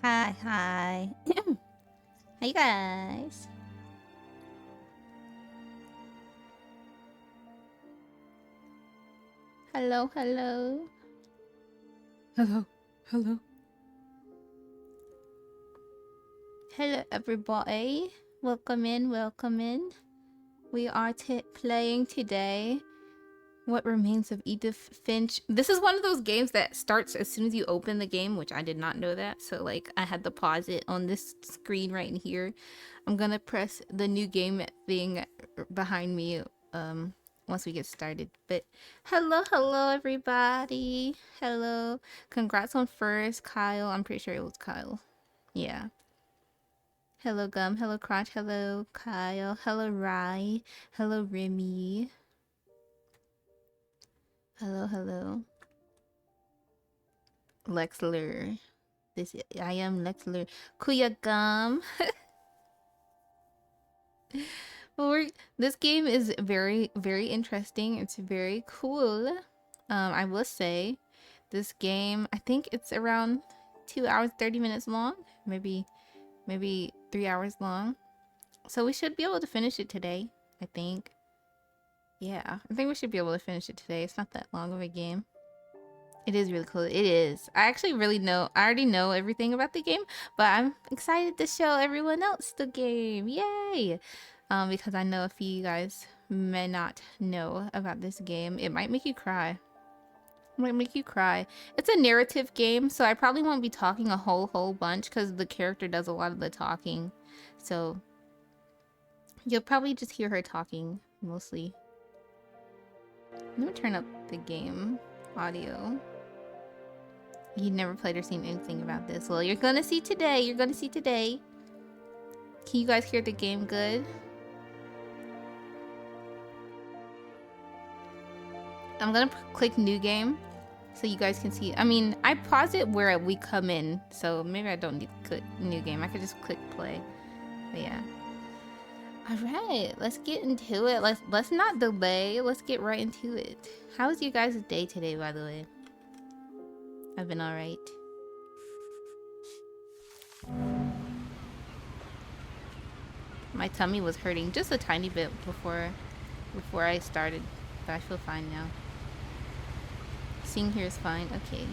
Hi. Hey guys. Hello. Hello. Hello everybody. Welcome in. We are playing today What Remains of Edith Finch. This is one of those games that starts as soon as you open the game, which I did not know that. So like I had to pause it on this screen right in here. I'm gonna press the new game thing behind me once we get started. But hello everybody. Hello. Congrats on first, Kyle. I'm pretty sure it was Kyle. Yeah. Hello Gum, hello Crotch, hello Kyle, hello Rye, hello Remy. Hello. Lexler. I am Lexler. Kuya Gum. Well, this game is very interesting. It's very cool. I will say, this game, I think it's around 2 hours 30 minutes long, maybe 3 hours long. So we should be able to finish it today, I think. Yeah, I think we should be able to finish it today. It's not that long of a game. It is really cool. It is. I actually I already know everything about the game, but I'm excited to show everyone else the game. Yay! Because I know a few of you guys may not know about this game. It might make you cry. It might make you cry. It's a narrative game, so I probably won't be talking a whole bunch because the character does a lot of the talking. So you'll probably just hear her talking mostly. Let me turn up the game audio. You never played or seen anything about this. Well, you're gonna see today. Can you guys hear the game good? I'm gonna click new game so you guys can see. I mean, I pause it where we come in, so maybe I don't need to click new game. I could just click play. But yeah. All right, let's get into it. Let's not delay. Let's get right into it. How was you guys' day today, by the way? I've been all right. My tummy was hurting just a tiny bit before I started, but I feel fine now. Seeing here is fine. Okay.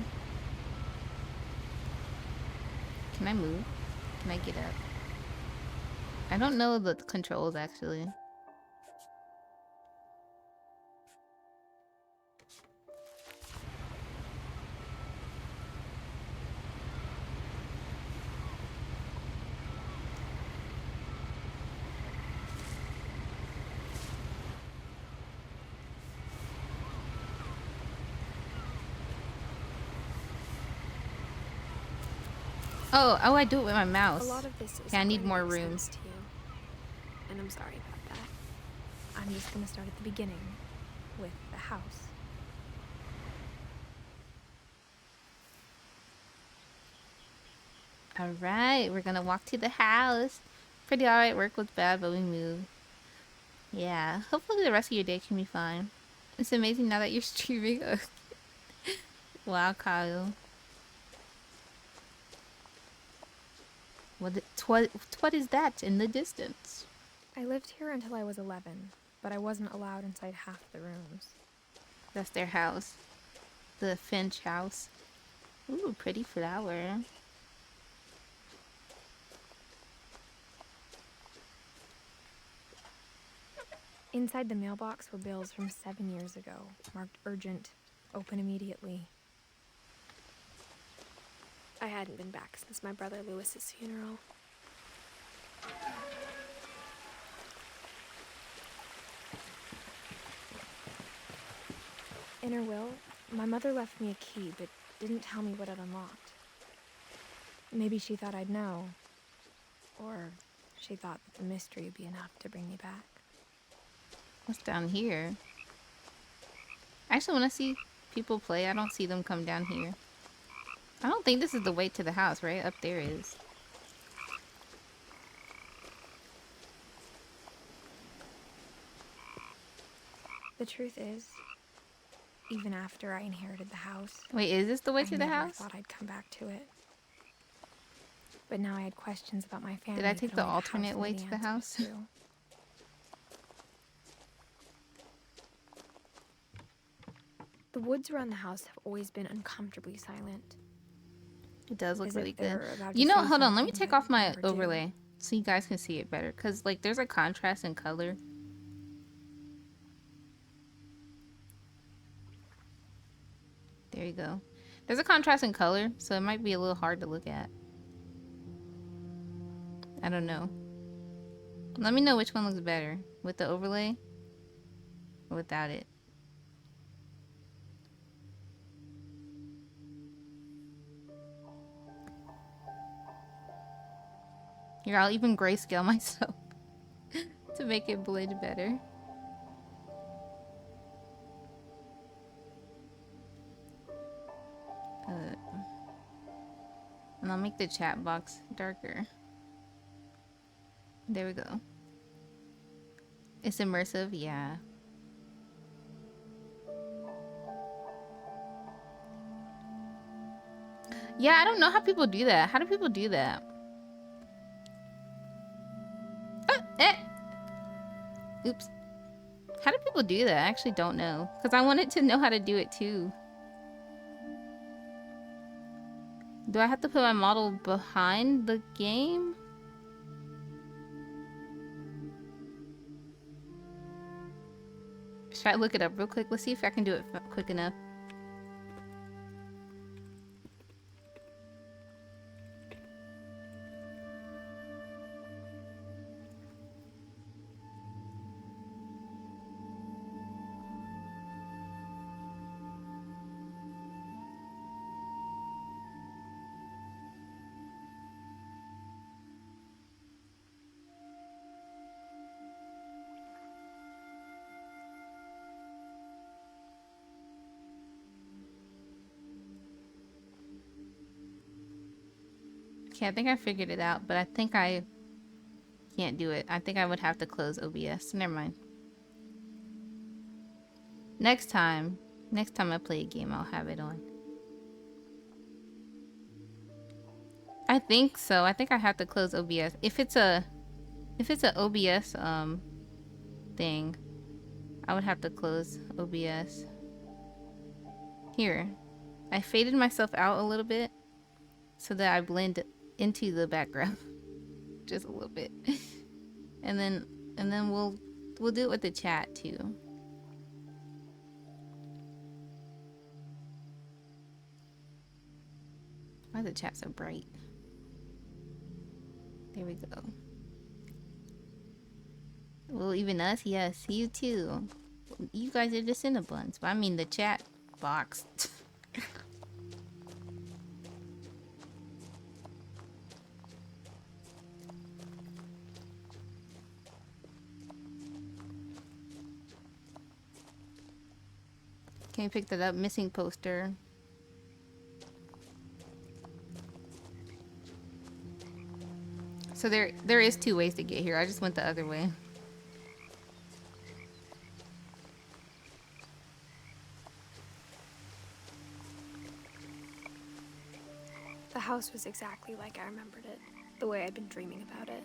Can I move? Can I get up? I don't know the controls actually. Oh, I do it with my mouse. A lot of this is I need more room. To you, and I'm sorry about that. I'm just gonna start at the beginning with the house. All right, we're gonna walk to the house. Pretty all right. Work was bad, but we moved. Yeah. Hopefully the rest of your day can be fine. It's amazing now that you're streaming. Wow, Kyle. What is that in the distance? I lived here until I was 11, but I wasn't allowed inside half the rooms. That's their house. The Finch house. Ooh, pretty flower. Inside the mailbox were bills from 7 years ago, marked urgent, open immediately. I hadn't been back since my brother Lewis's funeral. In her will, my mother left me a key, but didn't tell me what it unlocked. Maybe she thought I'd know. Or she thought that the mystery would be enough to bring me back. What's down here? Actually, when I see people play, I don't see them come down here. I don't think this is the way to the house, right? Up there is. The truth is, even after I inherited the house... Wait, is this the way to the I never house? thought I'd come back to it. but now I had questions about my family. Did I take the only alternate way knew to the answers house? to. The woods around the house have always been uncomfortably silent. It does look As really if good. they're about to You know, say hold on. Let me something, take but off my never do. overlay so you guys can see it better. Because, like, there's a contrast in color. There you go. There's a contrast in color, so it might be a little hard to look at. I don't know. Let me know which one looks better. With the overlay or without it. Here, I'll even grayscale myself to make it blend better. And I'll make the chat box darker. There we go. It's immersive, yeah. Yeah, I don't know how people do that. How do people do that? Oops. How do people do that? I actually don't know. Because I wanted to know how to do it too. Do I have to put my model behind the game? Should I look it up real quick? Let's see if I can do it quick enough. Okay, I think I figured it out, but I think I can't do it. I think I would have to close OBS. Never mind. Next time I play a game, I'll have it on. I think so. I think I have to close OBS. If it's a OBS thing, I would have to close OBS. Here. I faded myself out a little bit so that I blend into the background just a little bit. and then we'll do it with the chat too. Why is the chat so bright? There we go. Well, even us, yes, you too. You guys are just in a bunch. But I mean the chat box. Can you pick that up? Missing poster. So there is two ways to get here. I just went the other way. The house was exactly like I remembered it, the way I'd been dreaming about it.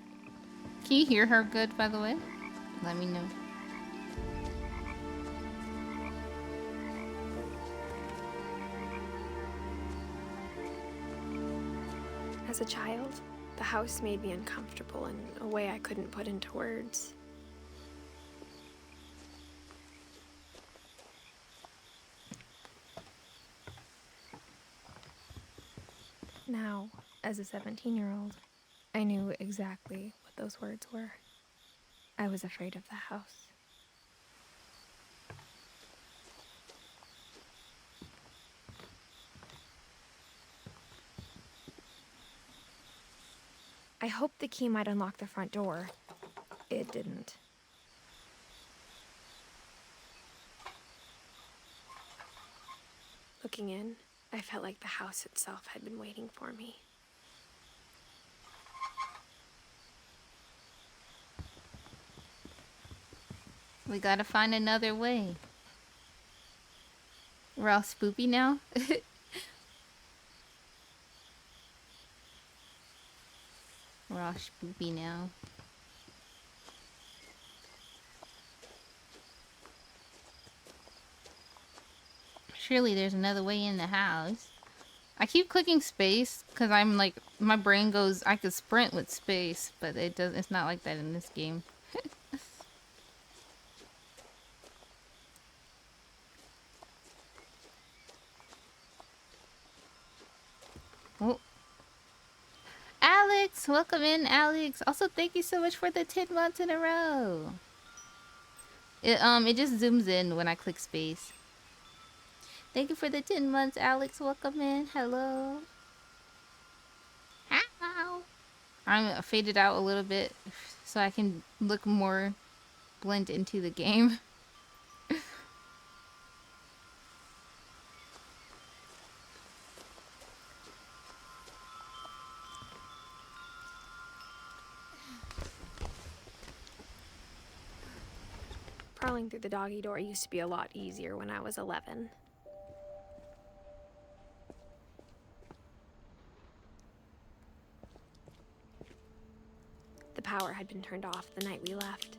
Can you hear her good, by the way? Let me know. As a child, the house made me uncomfortable in a way I couldn't put into words. Now, as a 17-year-old, I knew exactly what those words were. I was afraid of the house. I hoped the key might unlock the front door. It didn't. Looking in, I felt like the house itself had been waiting for me. We gotta find another way. We're all spoopy now. all spoopy now. Surely there's another way in the house. I keep clicking space because I'm like, my brain goes, I could sprint with space, but it's not like that in this game. Oh, Alex, welcome in, Alex. Also, thank you so much for the 10 months in a row. It just zooms in when I click space. Thank you for the 10 months, Alex. Welcome in. Hello. How? I'm faded out a little bit so I can look more blend into the game. Crawling through the doggy door used to be a lot easier when I was 11. The power had been turned off the night we left.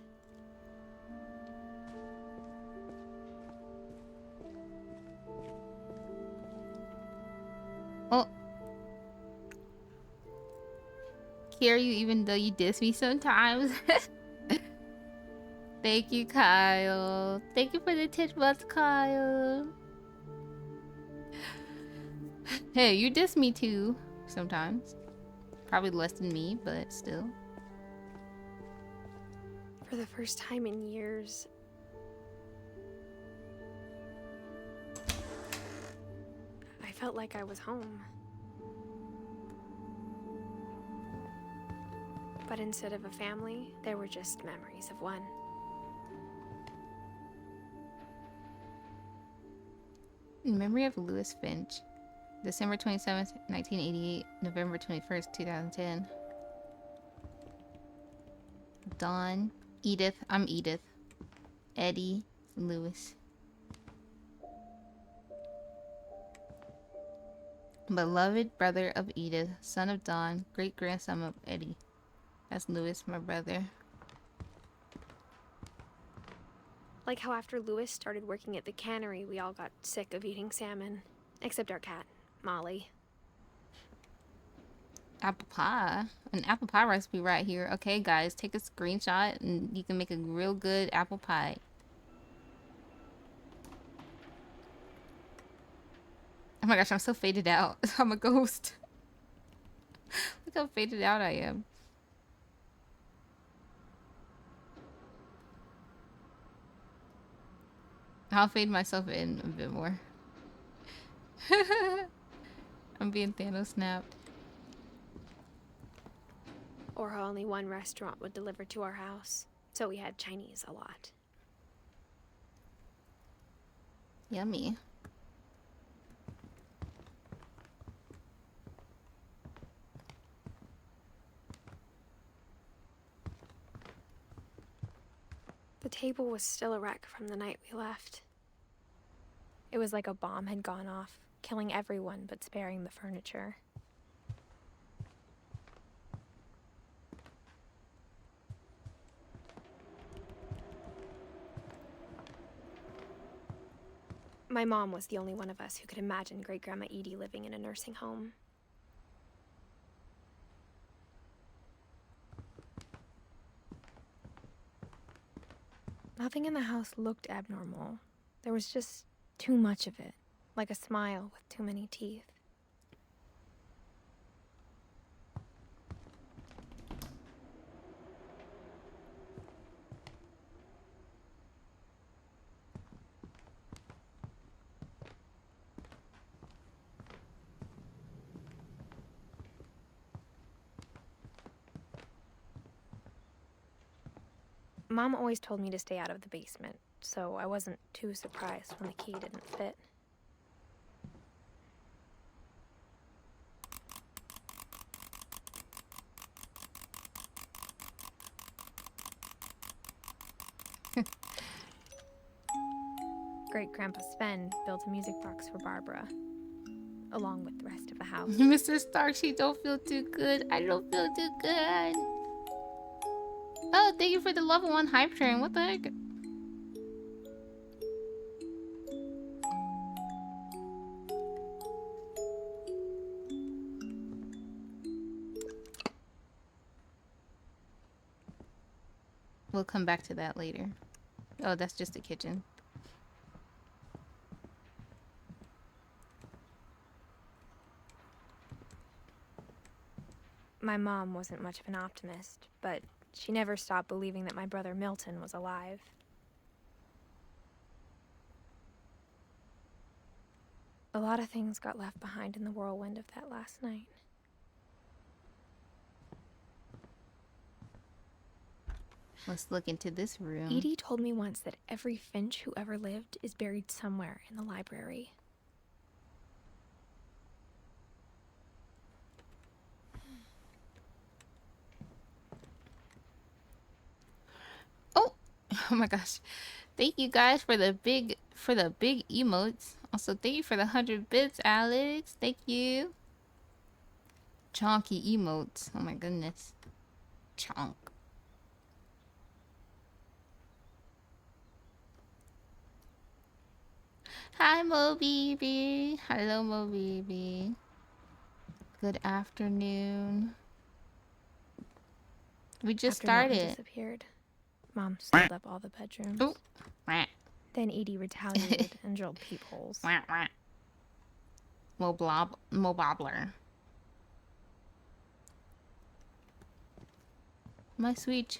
Oh. Hear you even though you diss me sometimes. Thank you, Kyle. Thank you for the 10 months, Kyle. Hey, you diss me too sometimes. Probably less than me, but still. For the first time in years, I felt like I was home. But instead of a family, there were just memories of one. In memory of Lewis Finch. December 27th, 1988, November 21st, 2010. Dawn, Edith, I'm Edith. Eddie, Lewis. Beloved brother of Edith, son of Dawn, great grandson of Eddie. That's Lewis, my brother. Like how after Lewis started working at the cannery, we all got sick of eating salmon. Except our cat, Molly. Apple pie. An apple pie recipe right here. Okay, guys, take a screenshot and you can make a real good apple pie. Oh my gosh, I'm so faded out. I'm a ghost. Look how faded out I am. I'll fade myself in a bit more. I'm being Thanos snapped. Or how only one restaurant would deliver to our house, so we had Chinese a lot. Yummy. The table was still a wreck from the night we left. It was like a bomb had gone off, killing everyone but sparing the furniture. My mom was the only one of us who could imagine Great-Grandma Edie living in a nursing home. Nothing in the house looked abnormal. There was just too much of it, like a smile with too many teeth. Mom always told me to stay out of the basement, so I wasn't too surprised when the key didn't fit. Great-Grandpa Sven built a music box for Barbara. along with the rest of the house. Mr. Stark, she don't feel too good. I don't feel too good. Oh, thank you for the level 1 hype train. What the heck? We'll come back to that later. Oh, that's just the kitchen. My mom wasn't much of an optimist, but she never stopped believing that my brother Milton was alive. A lot of things got left behind in the whirlwind of that last night. Let's look into this room. Edie told me once that every Finch who ever lived is buried somewhere in the library. Oh, oh my gosh! Thank you guys for the big emotes. Also, thank you for the 100 bits, Alex. Thank you. Chonky emotes. Oh my goodness. Chonk. Hi, Mo Baby. Hello, Mo Baby. Good afternoon. We just After Milton started. disappeared, Mom sealed up all the bedrooms. Oh. Then Edie retaliated and drilled peepholes. Mo Bobbler. My sweet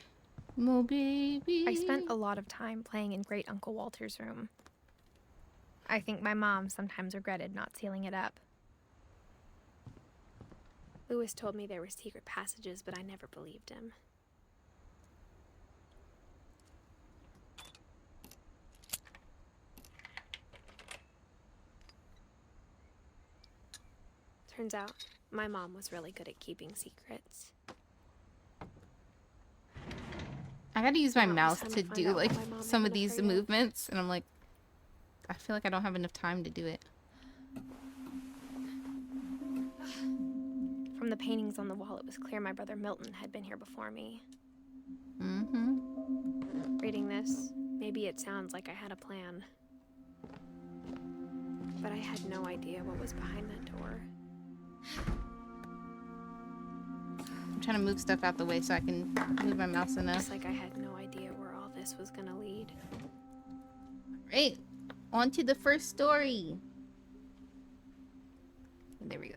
Mo Baby. I spent a lot of time playing in Great Uncle Walter's room. I think my mom sometimes regretted not sealing it up. Lewis told me there were secret passages, but I never believed him. Turns out, my mom was really good at keeping secrets. I gotta use my Now mouse it's to time to do find out like what my mom some had of been these afraid of. movements, and I'm like, I feel like I don't have enough time to do it. From the paintings on the wall, it was clear my brother Milton had been here before me. Mm-hmm. Reading this, maybe it sounds like I had a plan. But I had no idea what was behind that door. I'm trying to move stuff out the way so I can move my mouse enough. Just like I had no idea where all this was gonna lead. Right, on to the first story. There we go.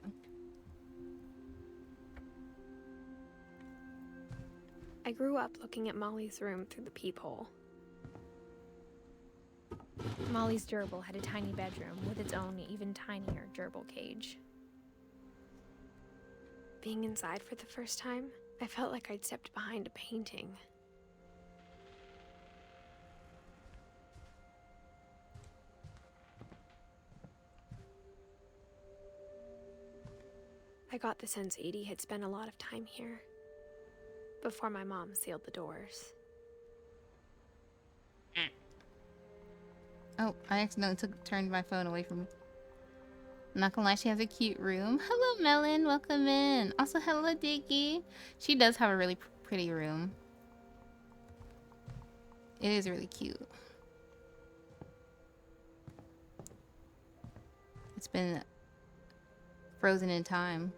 I grew up looking at Molly's room through the peephole. Molly's gerbil had a tiny bedroom with its own even tinier gerbil cage. Being inside for the first time, I felt like I'd stepped behind a painting. I got the sense Edie had spent a lot of time here, before my mom sealed the doors. Oh, I accidentally turned my phone away from me. I'm not gonna lie, she has a cute room. Hello, Melon. Welcome in. Also, hello, Diggy. She does have a really pretty room. It is really cute. It's been frozen in time.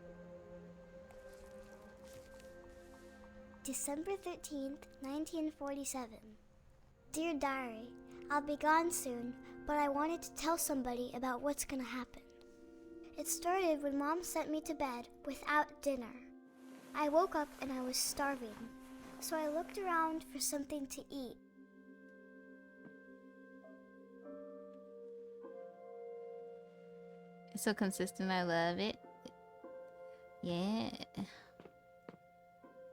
December 13th, 1947. Dear Diary, I'll be gone soon, but I wanted to tell somebody about what's gonna happen. It started when Mom sent me to bed without dinner. I woke up and I was starving, so I looked around for something to eat. It's so consistent, I love it. Yeah.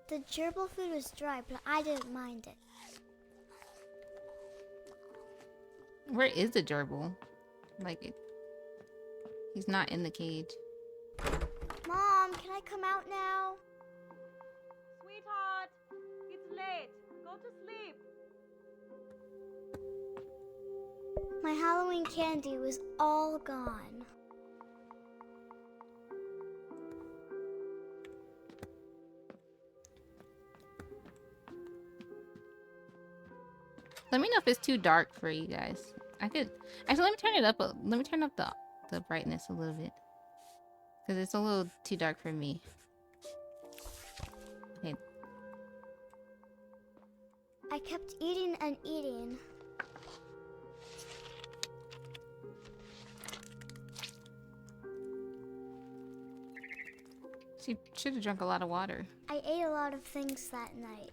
The gerbil food was dry, but I didn't mind it. Where is the gerbil? Like, he's not in the cage. Mom, can I come out now? Sweetheart, it's late. Go to sleep. My Halloween candy was all gone. Let me know if it's too dark for you guys. I could actually let me turn it up. Let me turn up the brightness a little bit because it's a little too dark for me. Okay. I kept eating and eating. She should have drunk a lot of water. I ate a lot of things that night.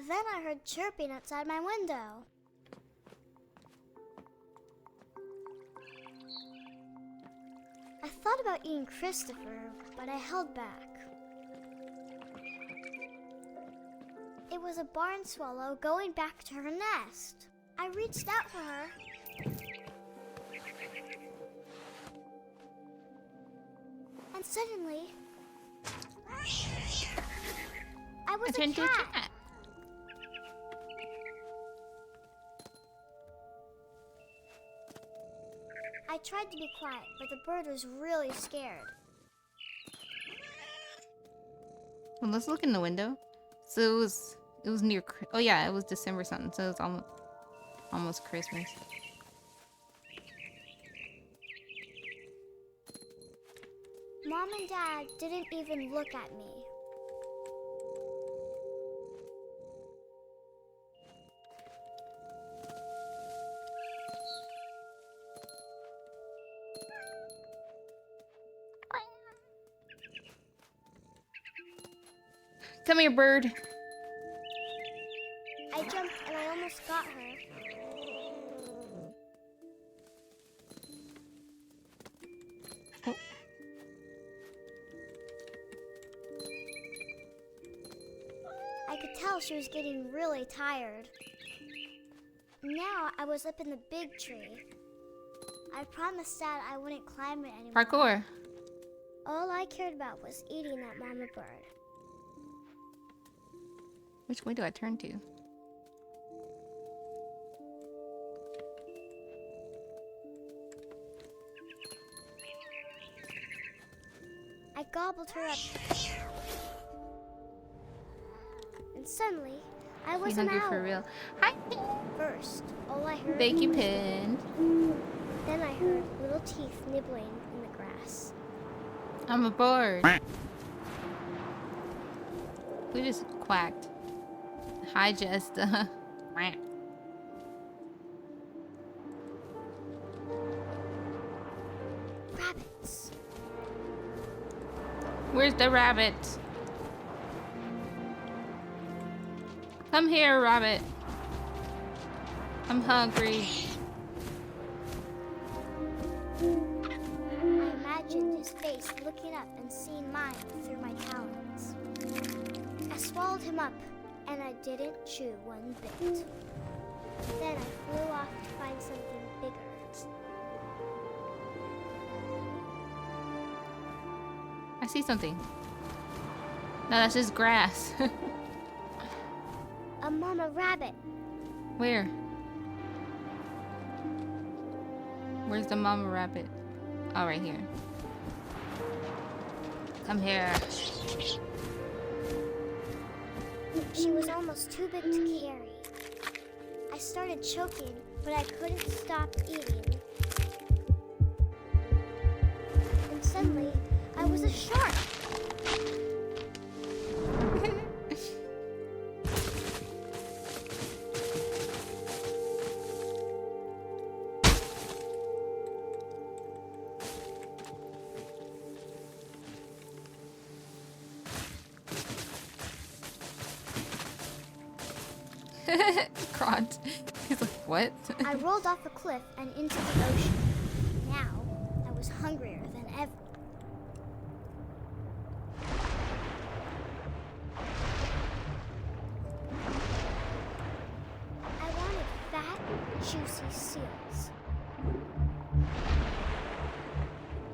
Then I heard chirping outside my window. I thought about eating Christopher, but I held back. It was a barn swallow going back to her nest. I reached out for her. And suddenly, I was turned a into a cat. cat. I tried to be quiet, but the bird was really scared. Well, let's look in the window. So it was near. Oh yeah, it was December something. So it's almost Christmas. Mom and Dad didn't even look at me. Come here, bird. I jumped and I almost got her. Oh. I could tell she was getting really tired. Now I was up in the big tree. I promised Dad I wouldn't climb it anymore. Parkour. All I cared about was eating that mama bird. Which way do I turn to? I gobbled her up. And suddenly, I was You an hungry owl. for real? Hi. First, all I heard Thank you, was Pin. Then I heard little teeth nibbling in the grass. I'm a bird. Who just quacked? Hi, Jesta. Rabbits. Where's the rabbit? Come here, rabbit. I'm hungry. I imagined his face looking up and seeing mine through my talons. I swallowed him up, and I didn't chew one bit. Then I flew off to find something bigger. I see something. No, that's just grass. A mama rabbit. Where? Where's the mama rabbit? Oh, right here. Come here. She was almost too big to carry. I started choking, but I couldn't stop eating. And suddenly, I was a shark. Crot. He's like, what? I rolled off the cliff and into the ocean. Now, I was hungrier than ever. I wanted fat, juicy seals.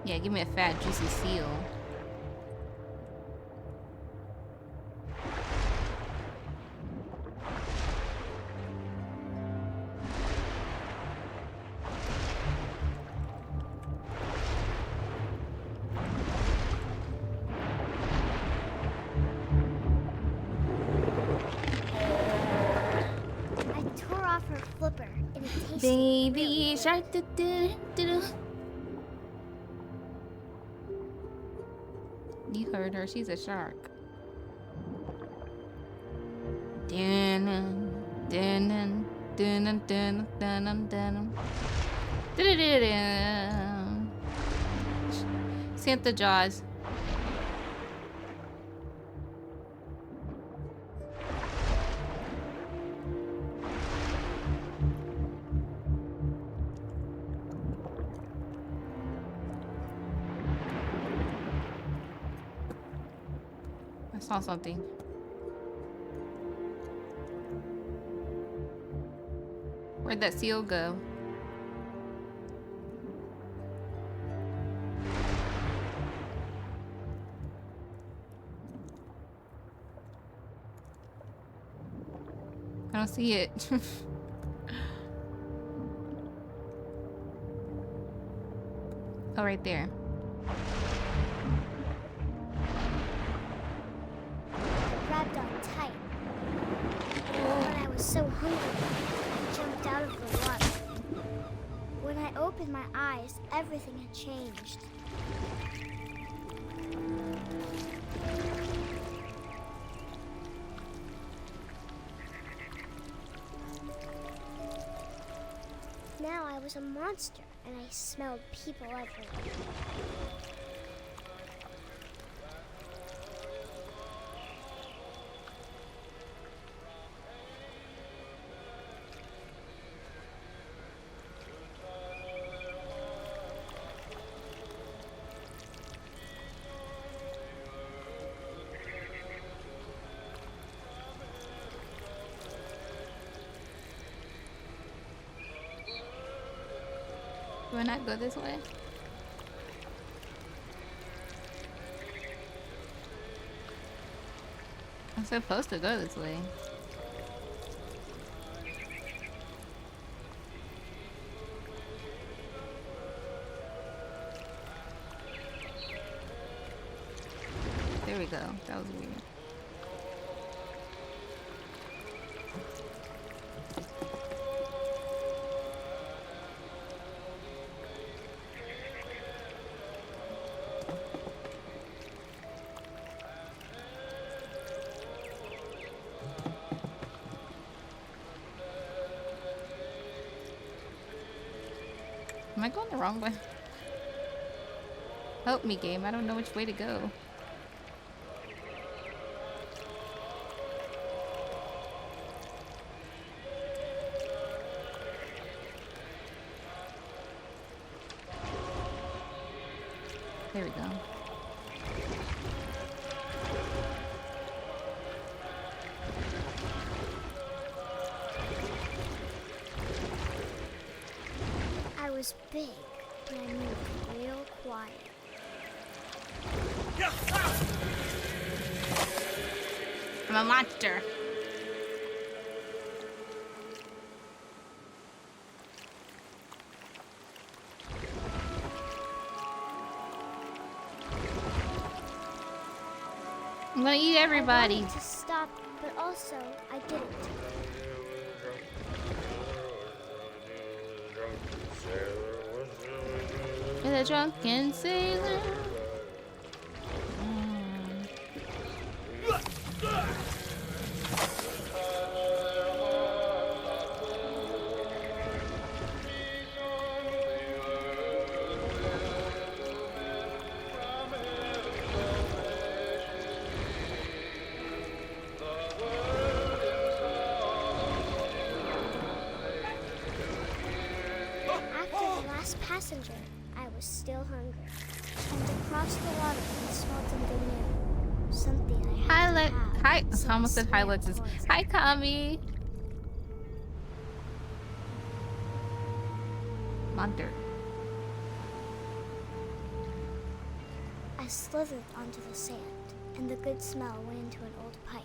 Yeah, give me a fat, juicy seal. Baby shark. You heard her. She's a shark. Dun dun dun dun dun dun dun dun. Santa Jaws. I saw something. Where'd that seal go? I don't see it. Oh, right there. Grabbed on tight. But I was so hungry, I jumped out of the water. When I opened my eyes, everything had changed. Now I was a monster, and I smelled people everywhere. Do I not go this way? I'm supposed to go this way. There we go. That was weird. Am I going the wrong way? Help me, game. I don't know which way to go. There we go. I was big, but I moved real quiet. I'm a monster. I'm gonna eat everybody. I wanted to stop, but also I didn't. You're the drunken sailor. After the last passenger, I was still hungry. And across the water, I smelled something new. Something I had to have. Hi. So I almost said hi, swam Alexis. towards it. Hi, Kami. Monster. I slithered onto the sand, and the good smell went into an old pipe.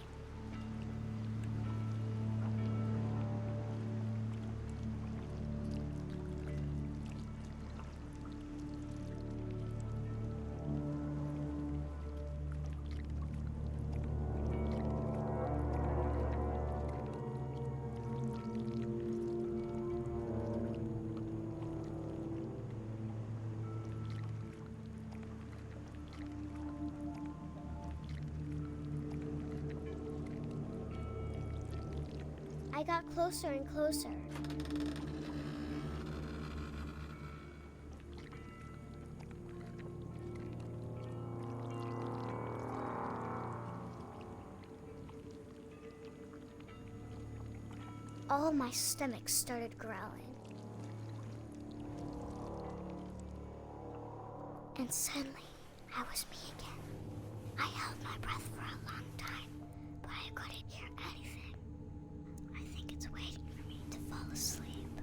I got closer and closer. All my stomach started growling. And suddenly, I was me again. I held my breath for a long time, but I couldn't hear anything. I think it's waiting for me to fall asleep.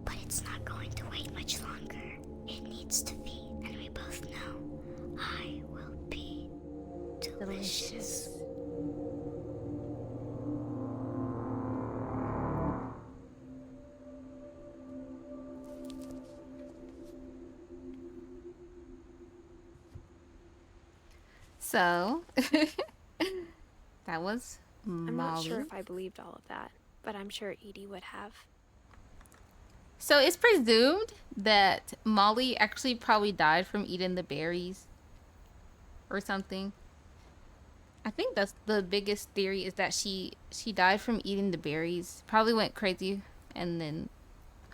But it's not going to wait much longer. It needs to feed, and we both know I will be delicious. So, that was Molly. I'm not sure if I believed all of that, but I'm sure Edie would have. So it's presumed that Molly actually probably died from eating the berries or something. I think that's the biggest theory, is that she died from eating the berries. Probably went crazy and then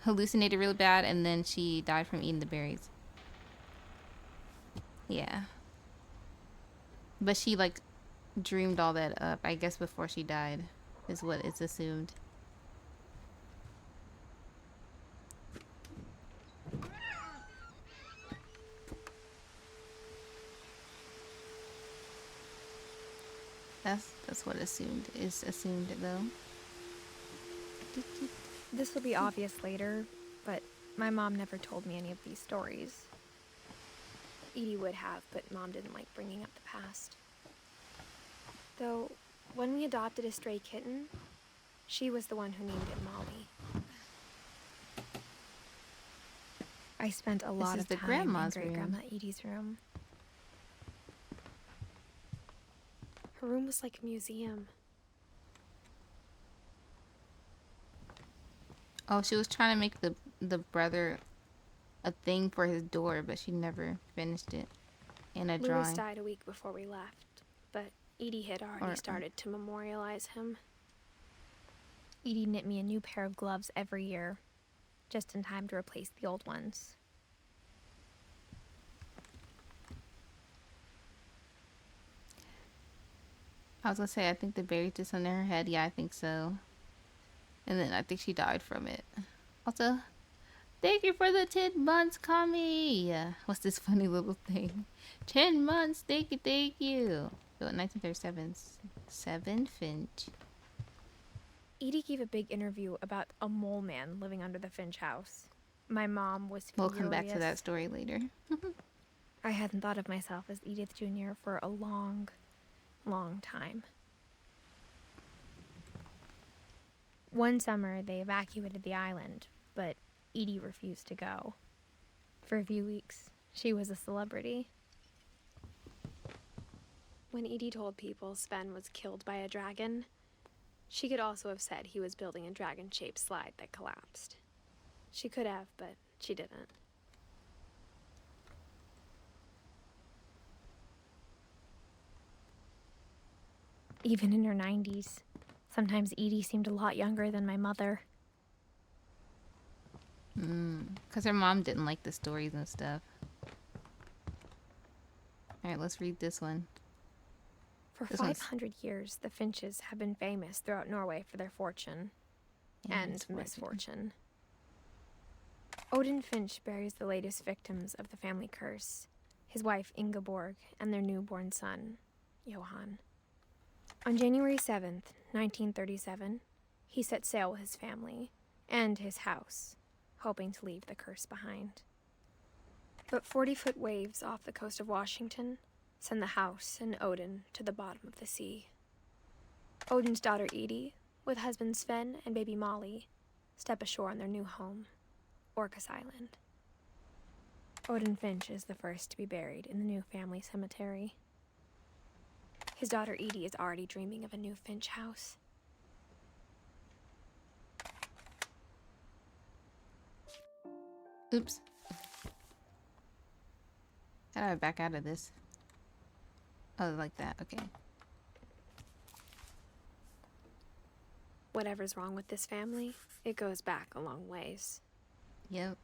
hallucinated really bad, and then she died from eating the berries. Yeah. But she like dreamed all that up, I guess, before she died, is what is assumed. That's what is assumed though. This will be obvious later, but my mom never told me any of these stories. Edie would have, but Mom didn't like bringing up the past. Though, when we adopted a stray kitten, she was the one who named it Molly. I spent a lot of time in Great-Grandma Edie's room. Her room was like a museum. Oh, she was trying to make the brother a thing for his door, but she never finished it in a drawing. Lewis died a week before we left, but Edie had already started to memorialize him. Edie knit me a new pair of gloves every year, just in time to replace the old ones. I was gonna say, I think the berry just under her head. Yeah, I think so. And then I think she died from it. Also, thank you for the 10 months, Kami. What's this funny little thing? 10 months, thank you, thank you. So 1937, 7 Finch. Edie gave a big interview about a mole man living under the Finch house. My mom was furious. We'll come back to that story later. I hadn't thought of myself as Edith Jr. for a long, long time. One summer, they evacuated the island, but Edie refused to go. For a few weeks, she was a celebrity. When Edie told people Sven was killed by a dragon, she could also have said he was building a dragon-shaped slide that collapsed. She could have, but she didn't. Even in her 90s, sometimes Edie seemed a lot younger than my mother. 'Cause her mom didn't like the stories and stuff. Alright, let's read this one. For 500 years, the Finches have been famous throughout Norway for their fortune and misfortune. Odin Finch buries the latest victims of the family curse, his wife Ingeborg and their newborn son, Johan. On January 7th, 1937, he set sail with his family and his house, hoping to leave the curse behind. But 40-foot waves off the coast of Washington send the house and Odin to the bottom of the sea. Odin's daughter Edie, with husband Sven and baby Molly, step ashore on their new home, Orcas Island. Odin Finch is the first to be buried in the new family cemetery. His daughter Edie is already dreaming of a new Finch house. Oops. How do I back out of this? Oh, like that. Okay. Whatever's wrong with this family, it goes back a long ways. Yep.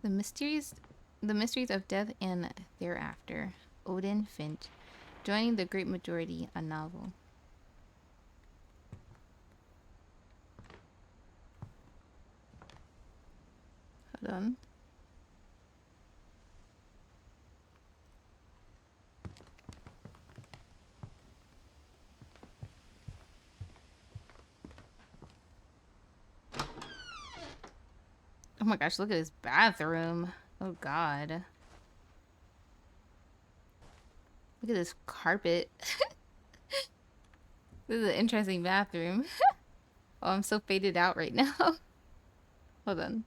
The mysteries of death and thereafter. Odin Finch. Joining the Great Majority, a novel. Hold on. Oh my gosh, look at this bathroom. Oh god. Look at this carpet. This is an interesting bathroom. Oh, I'm so faded out right now. Hold on.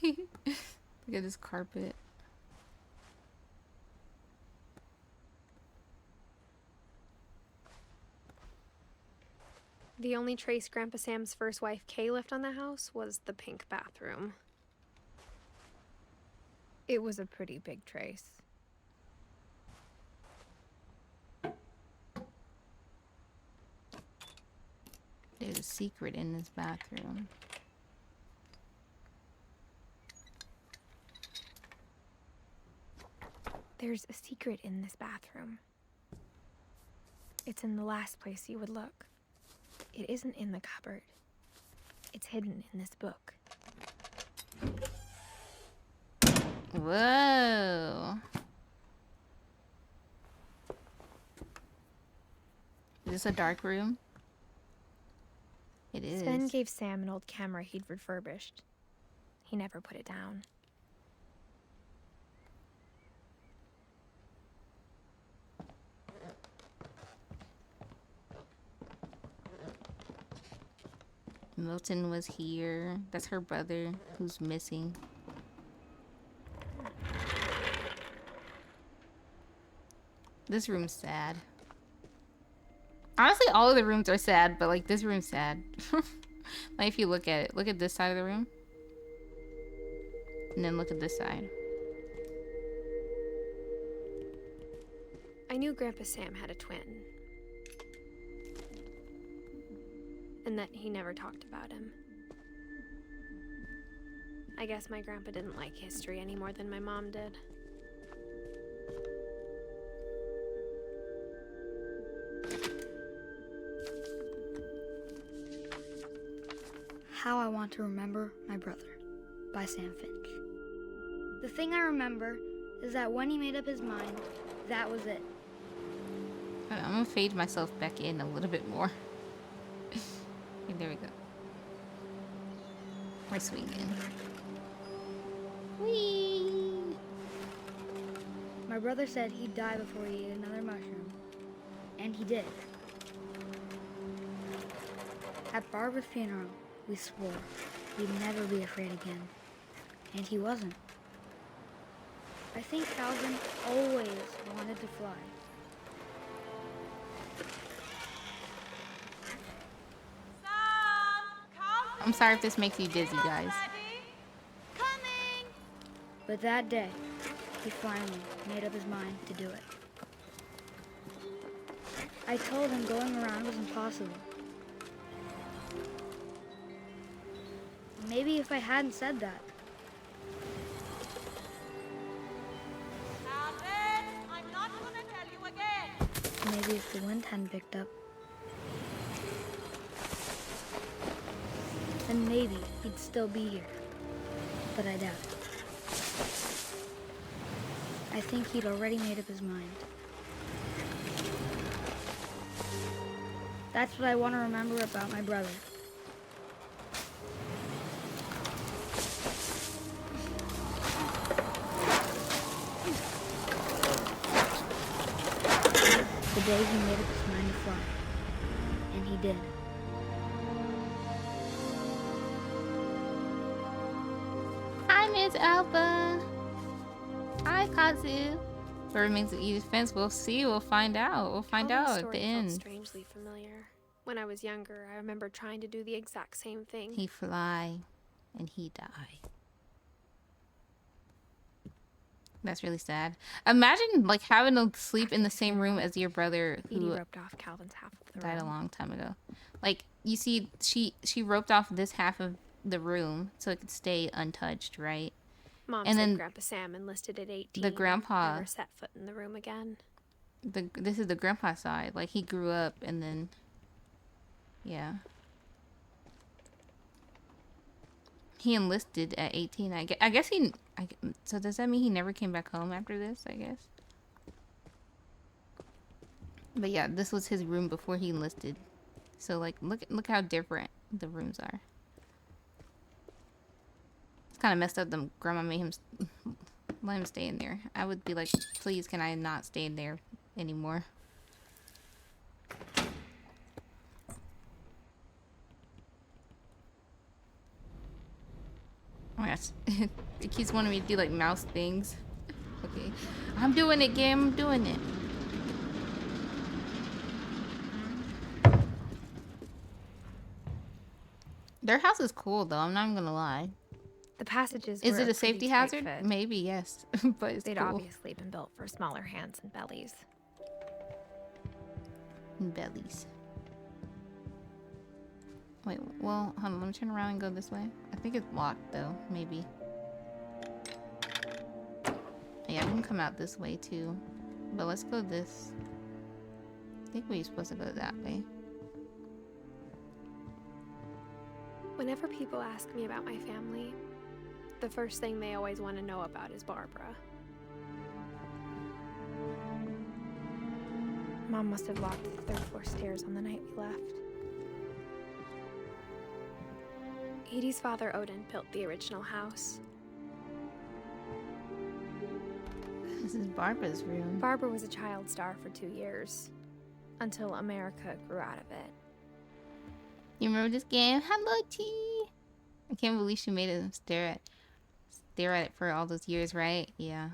Look at this carpet. The only trace Grandpa Sam's first wife, Kay, left on the house was the pink bathroom. It was a pretty big trace. There's a secret in this bathroom. There's a secret in this bathroom. It's in the last place you would look. It isn't in the cupboard. It's hidden in this book. Whoa. Is this a dark room? It is. Sven gave Sam an old camera he'd refurbished. He never put it down. Milton was here. That's her brother who's missing. This room's sad. Honestly, all of the rooms are sad, but like this room's sad. Like if you look at it, look at this side of the room. And then look at this side. I knew Grandpa Sam had a twin. And that he never talked about him. I guess my grandpa didn't like history any more than my mom did. How I Want to Remember My Brother by Sam Finch. The thing I remember is that when he made up his mind, that was it. I'm gonna fade myself back in a little bit more. Okay, there we go. We're swinging. Whee! My brother said he'd die before he ate another mushroom. And he did. At Barbara's funeral, we swore we'd never be afraid again. And he wasn't. I think Calvin always wanted to fly. I'm sorry if this makes you dizzy, guys. Coming! But that day, he finally made up his mind to do it. I told him going around was impossible. Maybe if I hadn't said that, Alvin, I'm not gonna tell you again. maybe if the wind hadn't picked up, then maybe he'd still be here. But I doubt it. I think he'd already made up his mind. That's what I want to remember about my brother. The day he made up his mind to fly. And he did. Hi, Miss Alba. Hi, Kazu. For Remains of Edith Finch, we'll see. We'll find out. We'll find Calvin's out at story the felt end. strangely familiar. When I was younger, I remember trying to do the exact same thing. He fly and he die. That's really sad. Imagine like having to sleep in the same room as your brother Edie who roped off Calvin's half of the died a room. long time ago. Like you see, she roped off this half of the room so it could stay untouched, right? Mom And said then Grandpa Sam enlisted at 18. the grandpa, never set foot in the room again. this is the grandpa side. Like he grew up and then, yeah. He enlisted at 18. I guess so does that mean he never came back home after this, I guess? But yeah, this was his room before he enlisted. So like look how different the rooms are. It's kind of messed up that grandma made him let him stay in there. I would be like, please, can I not stay in there anymore? Oh my gosh. It keeps wanting me to do like mouse things. Okay. I'm doing it, game. I'm doing it. Their house is cool though, I'm not even gonna lie. The passages Is were it a pretty safety tight hazard? fit. Maybe, yes. But it's They'd cool. obviously been built for smaller hands and bellies. Bellies. Wait, well, hold on, let me turn around and go this way. I think it's locked though, maybe. Yeah, we can come out this way too. But let's go this. I think we're supposed to go that way. Whenever people ask me about my family, the first thing they always want to know about is Barbara. Mom must have locked the third floor stairs on the night we left. Edie's father, Odin, built the original house. This is Barbara's room. Barbara was a child star for 2 years, until America grew out of it. You remember this game? Hello, T. I can't believe she made him stare at it for all those years, right? Yeah.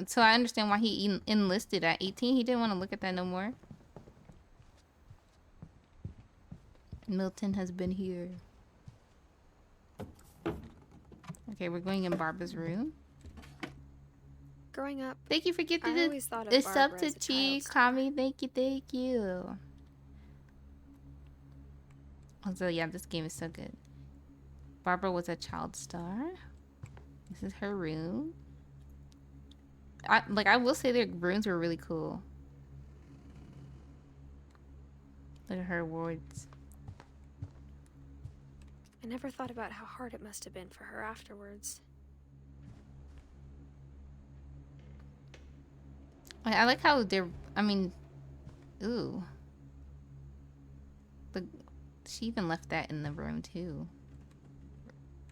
So I understand why he enlisted at 18. He didn't want to look at that no more. Milton has been here. Okay, we're going in Barbara's room. Growing up, Thank you for getting I always thought of it's up Barbara to as a T. child star. Kami. Thank you. Also, yeah, this game is so good. Barbara was a child star. This is her room. I will say their rooms were really cool. Look at her awards. I never thought about how hard it must have been for her afterwards. I like how ooh. She even left that in the room too.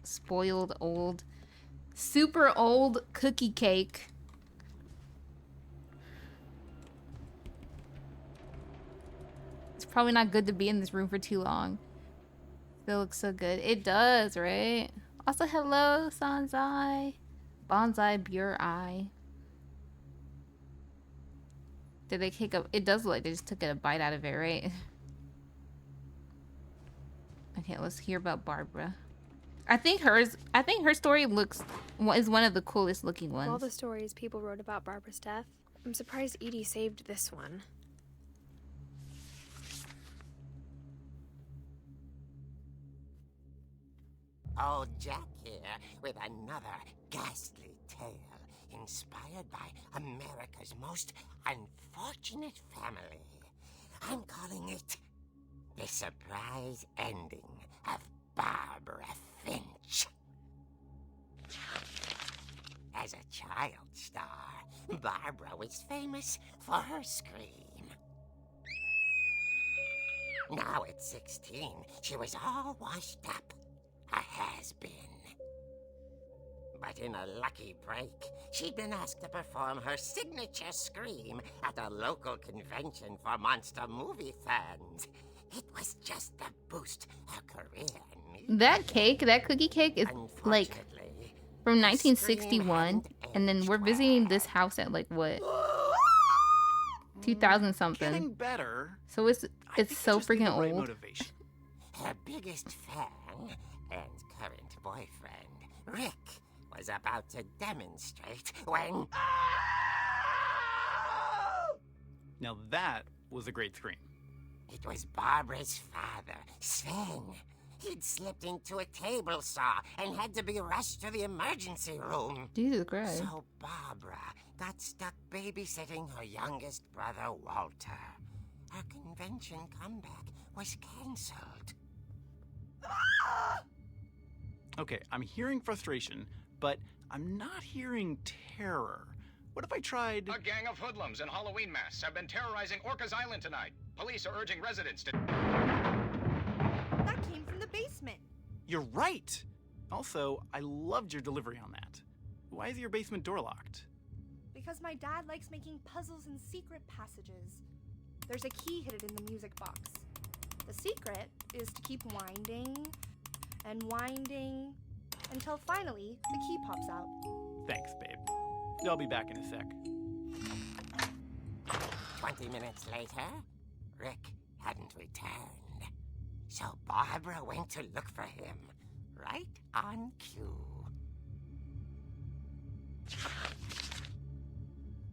Spoiled old, super old cookie cake. It's probably not good to be in this room for too long. It looks so good. It does, right? Also, hello, Sanzai. Bonsai Bure Eye. Did they take it does look like they just took a bite out of it, right? Okay, let's hear about Barbara. I think her story is one of the coolest looking Of all ones. the stories people wrote about Barbara's death, I'm surprised Edie saved this one. Old Jack here with another ghastly tale inspired by America's most unfortunate family. I'm calling it The Surprise Ending of Barbara Finch. As a child star, Barbara was famous for her scream. Now at 16, she was all washed up. A has-been. But in a lucky break, she'd been asked to perform her signature scream at a local convention for monster movie fans. It was just to boost her career in media. That cookie cake is like Unfortunately, from the scream 1961, hadn't and then we're aged visiting well. this house at like what? 2000 something. Getting better. So it's I think so you just need freaking the right old. motivation. Her biggest fan and current boyfriend, Rick, was about to demonstrate when... Now that was a great scream. It was Barbara's father, Sven. He'd slipped into a table saw and had to be rushed to the emergency room. Jesus Christ. So Barbara got stuck babysitting her youngest brother, Walter. Her convention comeback was cancelled. Okay, I'm hearing frustration, but I'm not hearing terror. What if I tried... A gang of hoodlums in Halloween masks have been terrorizing Orcas Island tonight. Police are urging residents to... That came from the basement. You're right! Also, I loved your delivery on that. Why is your basement door locked? Because my dad likes making puzzles and secret passages. There's a key hidden in the music box. The secret is to keep winding and winding until finally the key pops out. Thanks, babe. I'll be back in a sec. 20 minutes later, Rick hadn't returned. So Barbara went to look for him, right on cue.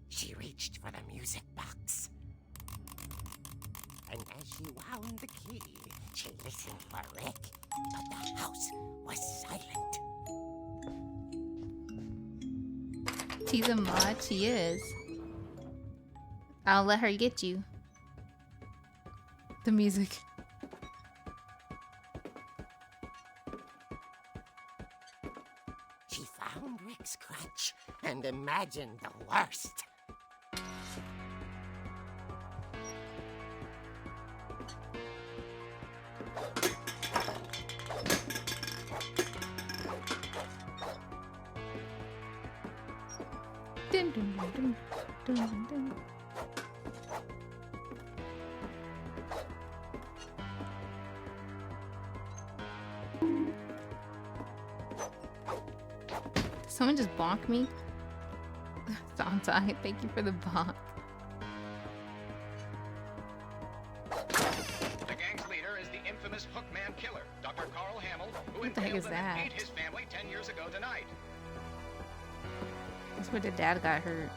She reached for the music box. And as she wound the key, she listened for Rick, but the house was silent. She's a mod. She is. I'll let her get you. The music. She found Rick's crutch and imagined the worst. Dun, dun, dun, dun, dun, dun, dun. Did someone just bonk me? Santai, thank you for the bonk. The gang's leader is the infamous Hookman killer, Dr. Carl Hamill, who What the heck impaled is and that? ate his family 10 years ago tonight. That's where the dad got hurt.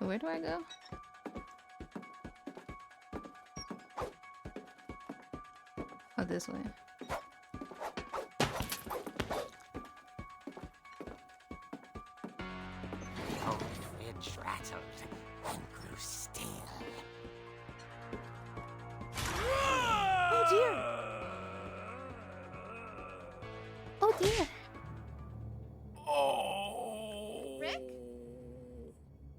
Where do I go? Oh, this way. The old fridge rattled and grew still. Oh dear! Oh dear. Oh! Rick?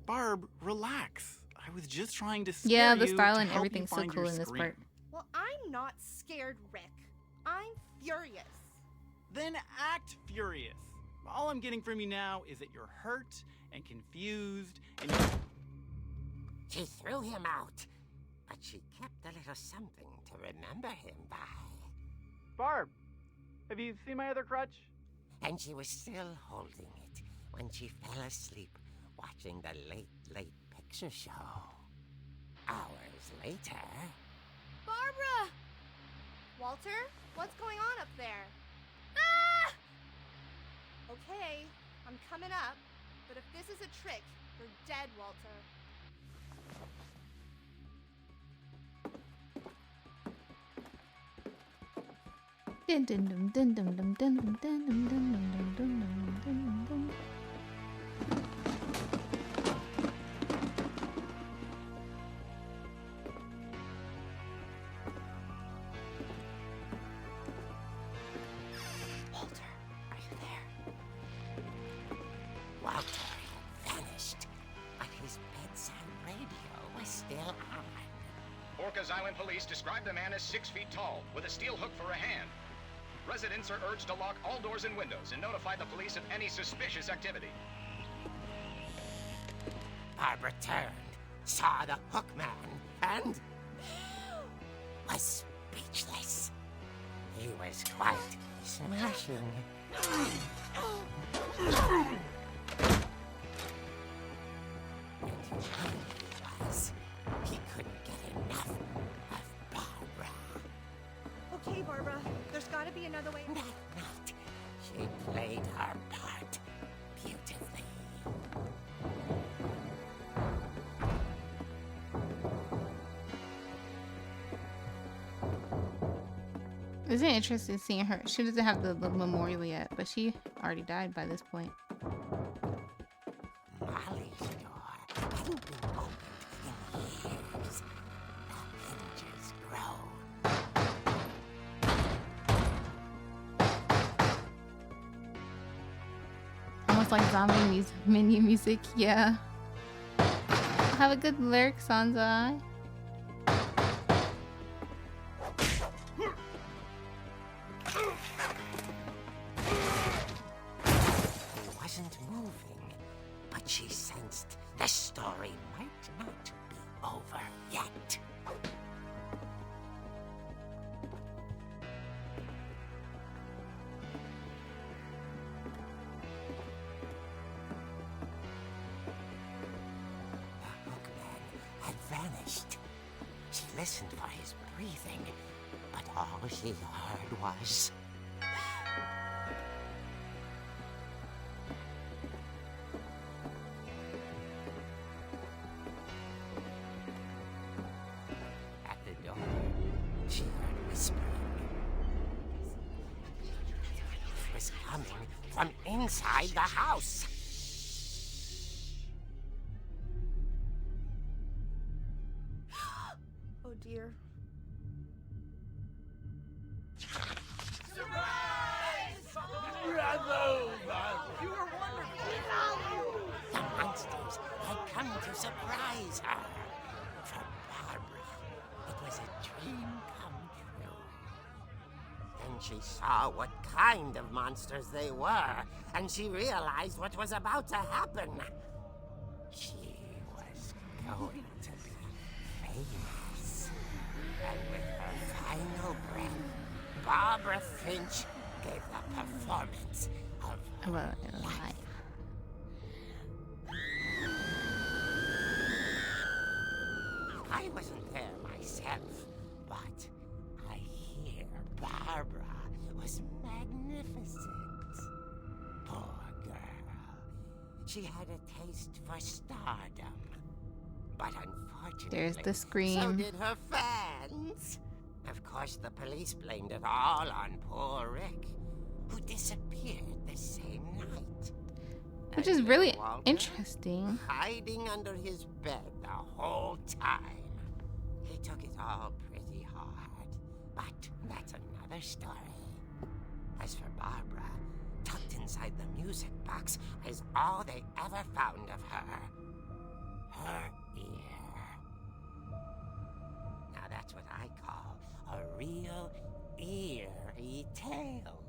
Barb, relax. I was just trying to scare Yeah, the you style to and help you everything's so find cool your in this scream. part. Well, I'm not scared, Rick. I'm furious. Then act furious. All I'm getting from you now is that you're hurt and confused and you... She threw him out, but she kept a little something to remember him by. Barb, have you seen my other crutch? And she was still holding it when she fell asleep watching the Late Late Picture Show. Hours later... Barbara! Walter, what's going on up there? Ah! Okay, I'm coming up, but if this is a trick, you're dead, Walter. Dun dun dun dun dun dun dun dun dun dun dun dun dun dun dun. Walter, are you there? Walter had vanished, but his bedside radio was still on. Orcas Island police describe the man as 6 feet tall, with a steel hook for a hand. Residents are urged to lock all doors and windows and notify the police of any suspicious activity. Barbara turned, saw the hook man, and was speechless. He was quite smashing. And he really was. He couldn't get enough of Barbara. Okay, Barbara, there's gotta be another way. That night, she played her part beautifully. Isn't it interesting seeing her? She doesn't have the memorial yet, but she already died by this point. Molly's door hadn't been opened in years. The hinges groan. Almost like zombie menu music, yeah. Have a good lyric, Sansa. He wasn't moving, but she sensed the story might not be over yet. The hookman had vanished. She listened for his breathing, but all she heard was... At the door, she heard whispering. It was coming from inside the house. Oh dear. The monsters had come to surprise her. For Barbara, it was a dream come true. Then she saw what kind of monsters they were, and she realized what was about to happen. She was going to be famous. And with her final breath, Barbara Finch gave the performance of her life. I wasn't there myself, but I hear Barbara was magnificent. Poor girl. She had a taste for stardom. But unfortunately, There's the scream. so did her fans. Of course, the police blamed it all on poor Rick, who disappeared the same night. Which And is really little Walter, interesting. hiding under his bed the whole time. He took it all pretty hard, but that's another story. As for Barbara, tucked inside the music box is all they ever found of her. Her ear. Now that's what I call a real eerie tale.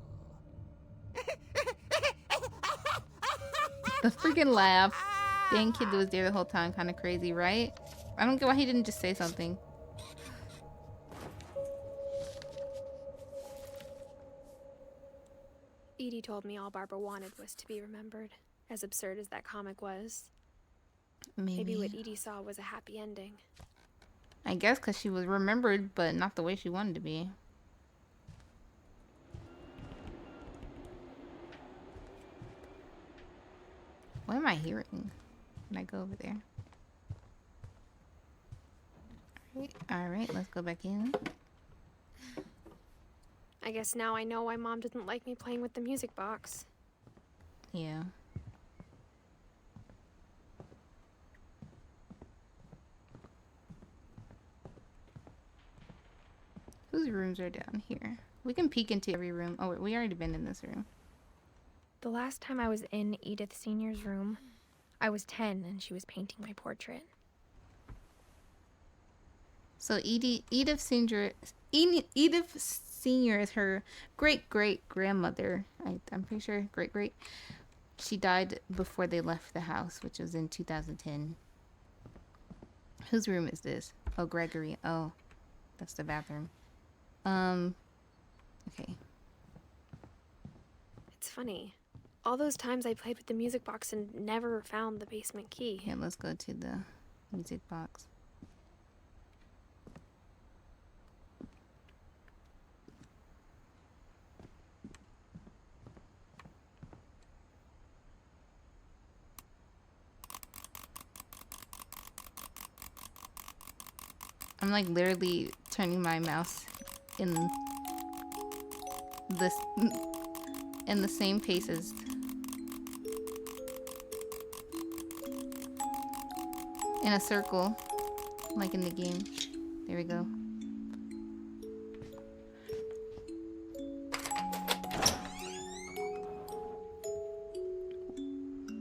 The freaking laugh. Dang kid that was there the whole time, kind of crazy, right? I don't get why he didn't just say something. Edie told me all Barbara wanted was to be remembered, as absurd as that comic was. Maybe what Edie saw was a happy ending. I guess because she was remembered, but not the way she wanted to be. What am I hearing when I go over there? Alright, let's go back in. I guess now I know why Mom didn't like me playing with the music box. Yeah. Whose rooms are down here? We can peek into every room. Oh, wait, we already been in this room. The last time I was in Edith Sr.'s room, I was 10 and she was painting my portrait. So Edith Senior is her great-great-grandmother. I'm pretty sure great-great. She died before they left the house, which was in 2010. Whose room is this? Oh, Gregory. Oh, that's the bathroom. Okay. It's funny. All those times I played with the music box and never found the basement key. Yeah, let's go to the music box. I'm like literally turning my mouse in this in the same pace as in a circle, like in the game. There we go.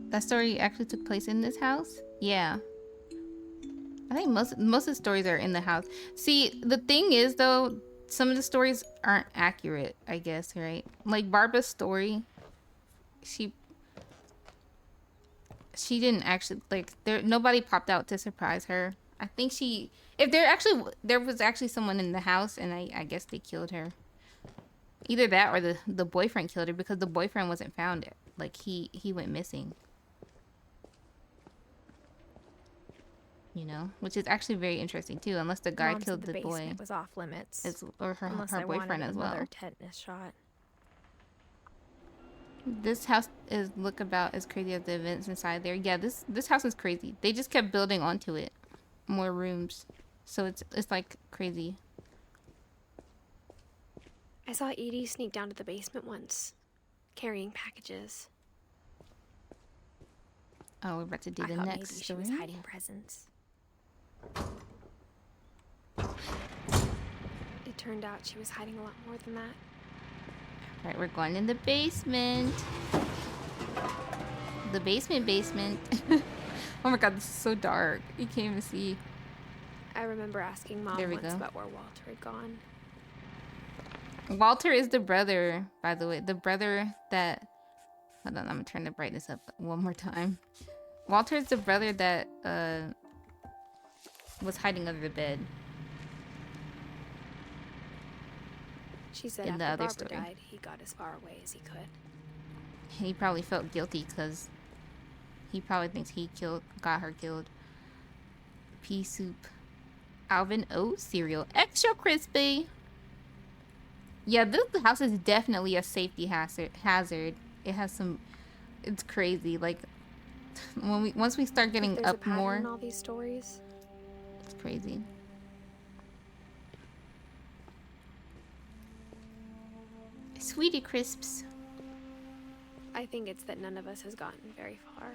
That story actually took place in this house? Yeah. I think most of the stories are in the house. See, the thing is though, some of the stories aren't accurate, I guess, right? Like Barbara's story, she didn't actually, like, nobody popped out to surprise her. I think if there was actually someone in the house, and I guess they killed her. Either that or the boyfriend killed her, because the boyfriend wasn't found. Like he went missing. You know, which is actually very interesting too. Unless the guy Mom killed said the boy, basement was off limits. or her boyfriend as well. Another tetanus shot. This house look about as crazy as the events inside there. Yeah, this house is crazy. They just kept building onto it, more rooms, so it's like crazy. I saw Edie sneak down to the basement once, carrying packages. Oh, we're about to do I the thought next maybe story. she was hiding presents. It turned out she was hiding a lot more than that. All right, we're going in the basement. The basement. Oh my god, this is so dark. You can't even see. I remember asking Mom There we once go. about where Walter had gone. Walter is the brother, by the way. The brother that... Hold on, I'm going to turn the brightness up one more time. Walter is the brother that was hiding under the bed. She said In the after other Barbara story. died, he got as far away as he could. He probably felt guilty because he probably thinks he got her killed. Pea soup. Alvin oat cereal. Extra crispy. Yeah, this house is definitely a safety hazard. It has some... It's crazy. Like, once we start getting There's a up pattern more... in all these stories. It's crazy. Sweetie crisps. I think it's that none of us has gotten very far.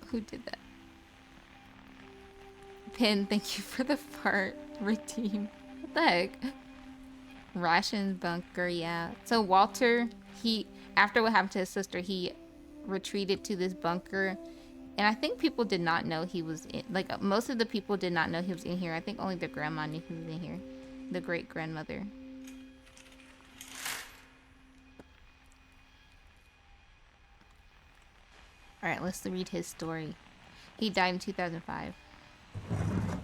Who did that? Pin, thank you for the fart routine. What the heck? Rations bunker, yeah. So Walter, after what happened to his sister, he retreated to this bunker. And I think people did not know he was in, like, most of the people did not know he was in here. I think only the grandma knew he was in here. The great-grandmother. Alright, let's read his story. He died in 2005.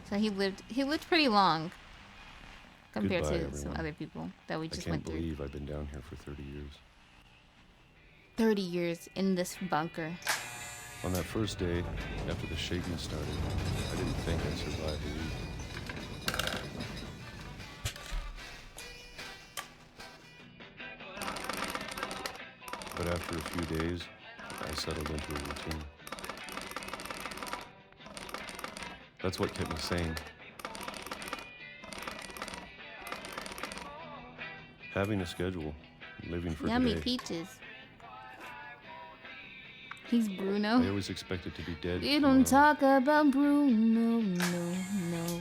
So he lived pretty long compared Goodbye, to some everyone. other people that we just I went can't through. believe I've been down here for 30 years. 30 years in this bunker. On that first day, after the shaking started, I didn't think I'd survive a week. But after a few days, I settled into a routine. That's what kept me sane. Having a schedule, living for Yummy today. peaches. He's I Bruno. always expected to be dead. We don't tomorrow. talk about Bruno, no.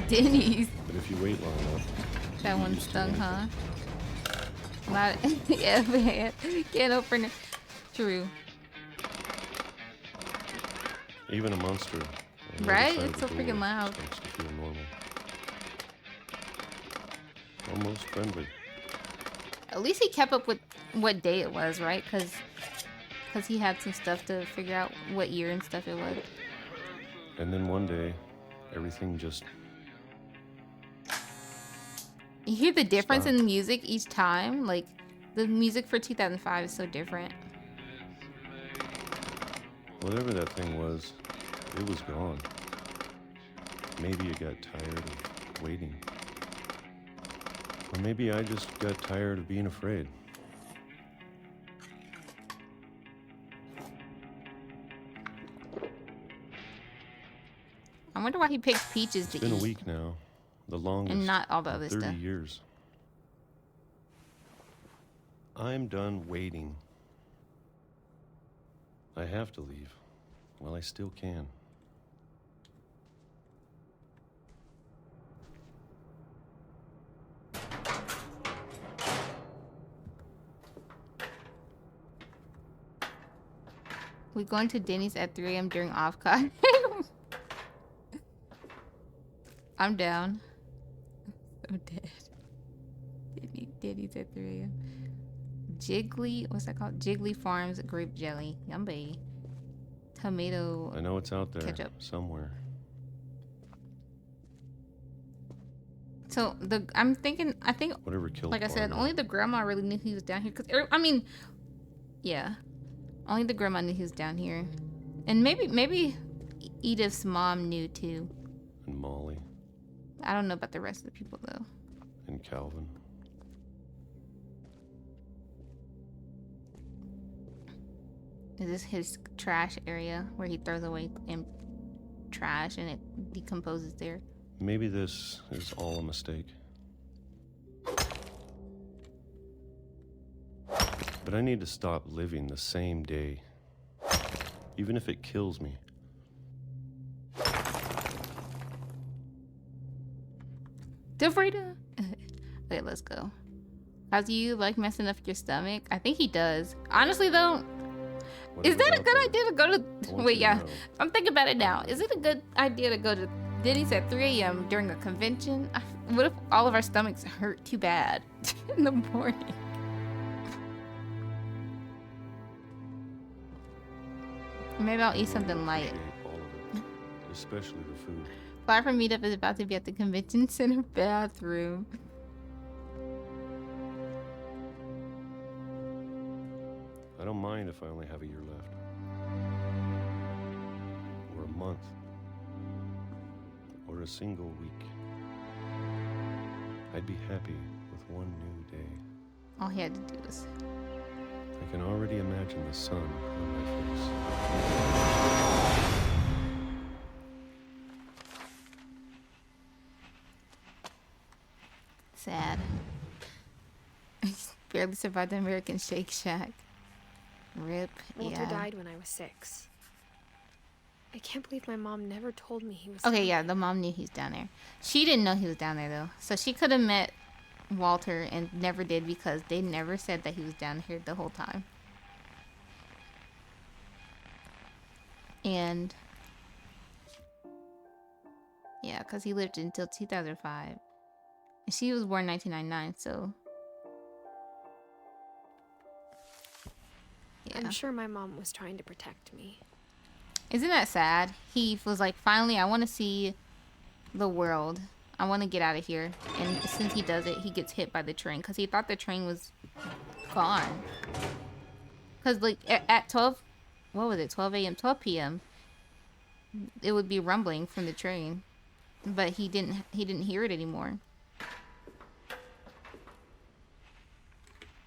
Denny's. But if you wait long enough, That you one get used to stung, anything. huh? Loud. Yeah, man. Can't open it. True. Even a monster. on the other Right? side of It's the so door freaking loud. starts to feel normal. Almost friendly. At least he kept up with what day it was, right? Because he had some stuff to figure out what year and stuff it was. And then one day, everything just You hear the difference stopped. in the music each time? Like, the music for 2005 is so different. Whatever that thing was, it was gone. Maybe it got tired of waiting. Or maybe I just got tired of being afraid. I wonder why he picked peaches to It's been a eat week now, the longest and not all the in other 30 stuff. years. I'm done waiting. I have to leave. Well, I still can. We going to Denny's at 3 a.m. during off-cut. I'm down. I'm dead. Denny's at 3 a.m. Jiggly, what's that called? Jiggly Farms grape jelly. Yummy. Tomato. I know it's out there ketchup. somewhere. So I'm thinking, I think, Whatever killed like I said, Barney. only the grandma really knew he was down here. Cause I mean, yeah, only the grandma knew he was down here, and maybe Edith's mom knew too. And Molly. I don't know about the rest of the people though. And Calvin. Is this his trash area where he throws away trash and it decomposes there? Maybe this is all a mistake. But I need to stop living the same day, even if it kills me. Defrida. Okay, let's go. How do you like messing up your stomach? I think he does. Honestly though, is Whatever's that a out good there, idea to go to? I want Wait, you to yeah. know. I'm thinking about it now. Is it a good idea to go to Denny's at 3 a.m. during a convention? What if all of our stomachs hurt too bad in the morning? Maybe I'll eat something light. Appreciate all of it, especially the food. Fly from Meetup is about to be at the convention center bathroom. I don't mind if I only have a year left. Or a month. Or a single week. I'd be happy with one new day. All he had to do was. I can already imagine the sun on my face. Sad. Barely survived the American Shake Shack. Rip. Walter Yeah. died when I was 6. I can't believe my mom never told me he was Okay, down yeah, there. the mom knew he was down there. She didn't know he was down there though. So she could have met Walter and never did because they never said that he was down here the whole time. And yeah, because he lived until 2005. And she was born 1999, so yeah. I'm sure my mom was trying to protect me. Isn't that sad? He was like, finally, I want to see the world. I want to get out of here. And since he does it, he gets hit by the train because he thought the train was gone. Because like at 12, what was it? 12 a.m., 12 p.m. It would be rumbling from the train, but he didn't hear it anymore.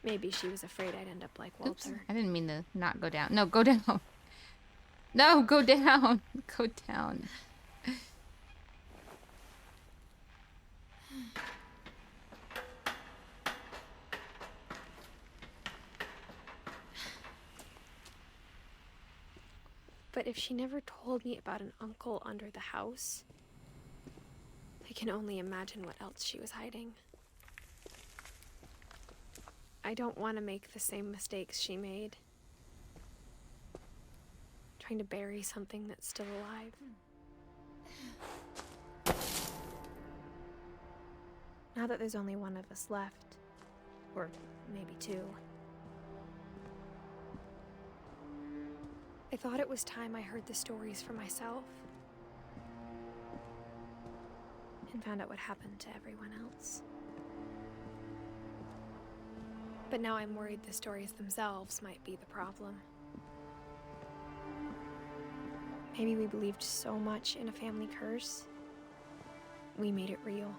Maybe she was afraid I'd end up like Oops, Walter. I didn't mean to not go down. No, go down. No, go down. Go down. But if she never told me about an uncle under the house, I can only imagine what else she was hiding. I don't want to make the same mistakes she made. Trying to bury something that's still alive. Now that there's only one of us left, or maybe 2, I thought it was time I heard the stories for myself. and found out what happened to everyone else. But now I'm worried the stories themselves might be the problem. Maybe we believed so much in a family curse, we made it real.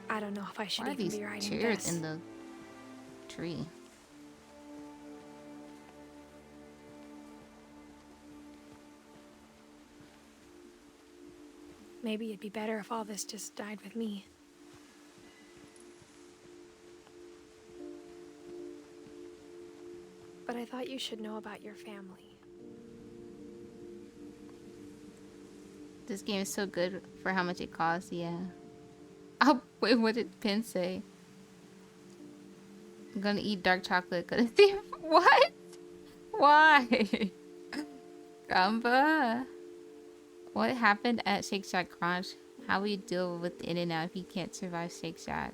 I don't know if I should Why are even these be writing chairs this. in the tree? Maybe it'd be better if all this just died with me. But I thought you should know about your family. This game is so good for how much it costs, yeah. Oh, wait, what did Pin say? I'm gonna eat dark chocolate. Gonna see what? Why? Gamba. What happened at Shake Shack Crunch? How will you deal with In and Out if you can't survive Shake Shack?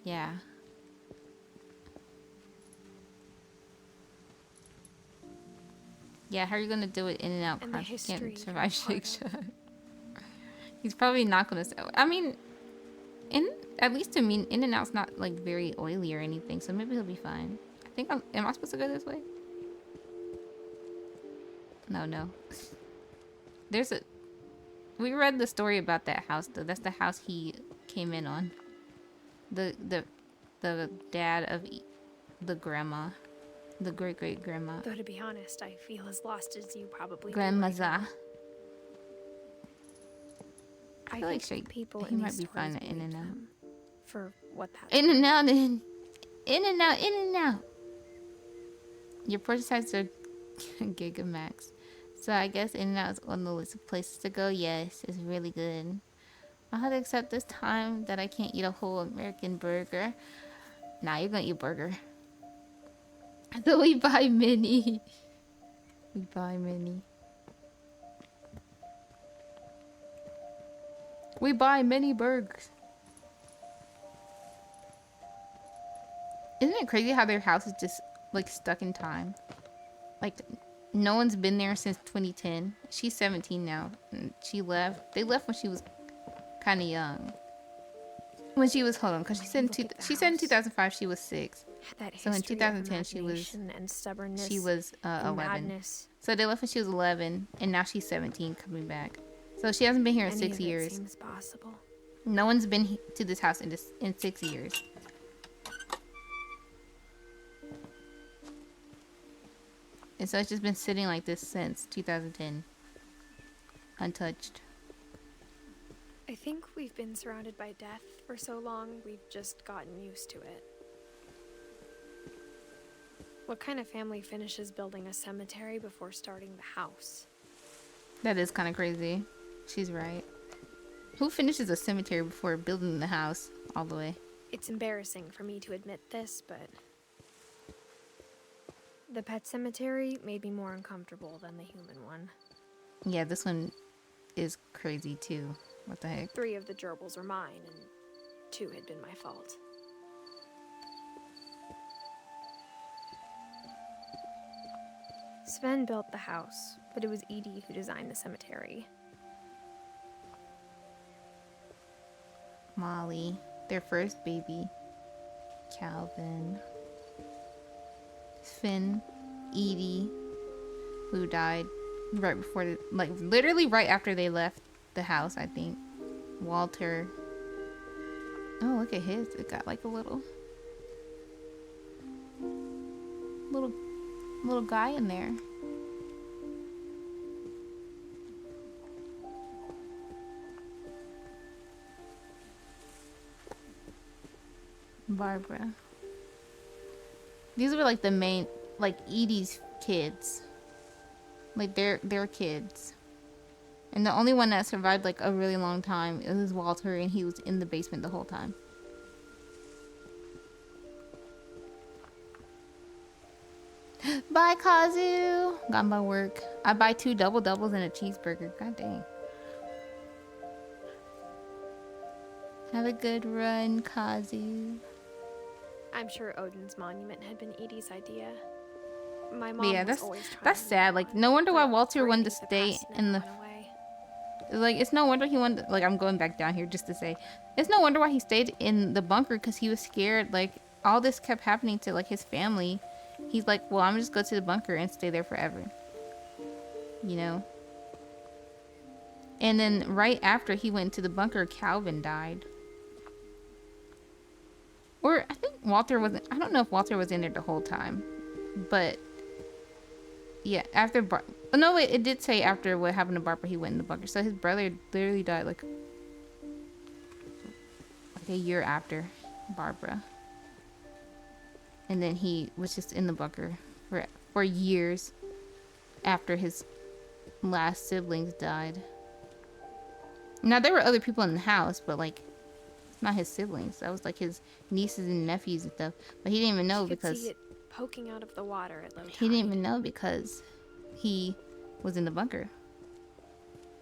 Yeah. Yeah, how are you gonna deal with In and Out And the Crunch if you history can't survive you're Shake part of. Shack? He's probably not gonna say. I mean, at least to me, In and Out's not like very oily or anything, so maybe he'll be fine. I think am I supposed to go this way? No. There's a. We read the story about that house though. That's the house he came in on. The dad of the grandma, the great grandma. Though to be honest, I feel as lost as you probably do. Grandmaza. I feel like think people he in might these be fine stories at In and believed Out. them for what that's In and worth. Out, in and Out, In and Out. Your purchase size are Gigamax. So I guess In and Out is on the list of places to go. Yes, it's really good. I'll have to accept this time that I can't eat a whole American burger. Nah, you're gonna eat a burger. So we buy mini. We buy mini. We buy mini burgers. Isn't it crazy how their house is just like stuck in time? Like no one's been there since 2010. She's 17 now. And she left. They left when she was kind of young. When she was hold on, because she said in 2005 she was 6. That So in history of 2010 she was imagination and stubbornness, 11. madness. So they left when she was 11, and now she's 17 coming back. So she hasn't been here in Any 6 of it years. seems possible. No one's been to this house in 6 years. And so it's just been sitting like this since 2010. Untouched. I think we've been surrounded by death for so long, we've just gotten used to it. What kind of family finishes building a cemetery before starting the house? That is kind of crazy. She's right. Who finishes a cemetery before building the house all the way? It's embarrassing for me to admit this, but the pet cemetery made me more uncomfortable than the human one. Yeah, this one is crazy too. What the heck? 3 of the gerbils are mine, and 2 had been my fault. Sven built the house, but it was Edie who designed the cemetery. Molly, their first baby. Calvin. Finn. Edie, who died right before, like literally right after they left the house, I think. Walter. Oh, look at his. It got like a little guy in there. Barbara. These were like the main, like Edie's kids. Like their kids. And the only one that survived like a really long time is Walter, and he was in the basement the whole time. Bye, Kazu. Got my work. I buy 2 double doubles and a cheeseburger. God dang. Have a good run, Kazu. I'm sure Odin's monument had been Edie's idea. My But mom yeah, was always trying that's to sad. make Like, one, no wonder why but Walter wanted to breaking stay past in never the. went away. Like, it's no wonder he wanted. Like, I'm going back down here just to say, it's no wonder why he stayed in the bunker, because he was scared. Like, all this kept happening to like his family. He's like, well, I'm just go to the bunker and stay there forever. You know. And then right after he went to the bunker, Calvin died. Or I think Walter wasn't. I don't know if Walter was in there the whole time, but yeah, after oh, no, wait, it did say after what happened to Barbara, he went in the bunker. So his brother literally died like a year after Barbara, and then he was just in the bunker for years after his last siblings died. Now there were other people in the house, but like it's not his siblings. That was like his nieces and nephews and stuff. But he didn't even know She could because see it poking out of the water at low tide. he didn't even know because he was in the bunker.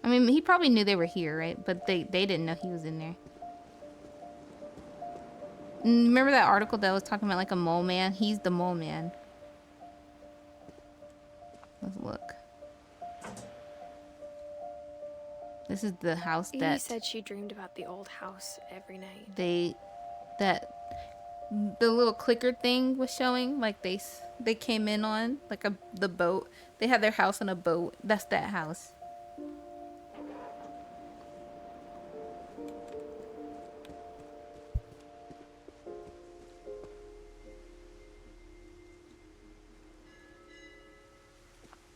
I mean, he probably knew they were here, right? But they didn't know he was in there. Remember that article that was talking about like a mole man? He's the mole man. Let's look. This is the house Edie that said she dreamed about the old house every night. the little clicker thing was showing, like they came in on like the boat. They had their house on a boat. That's that house.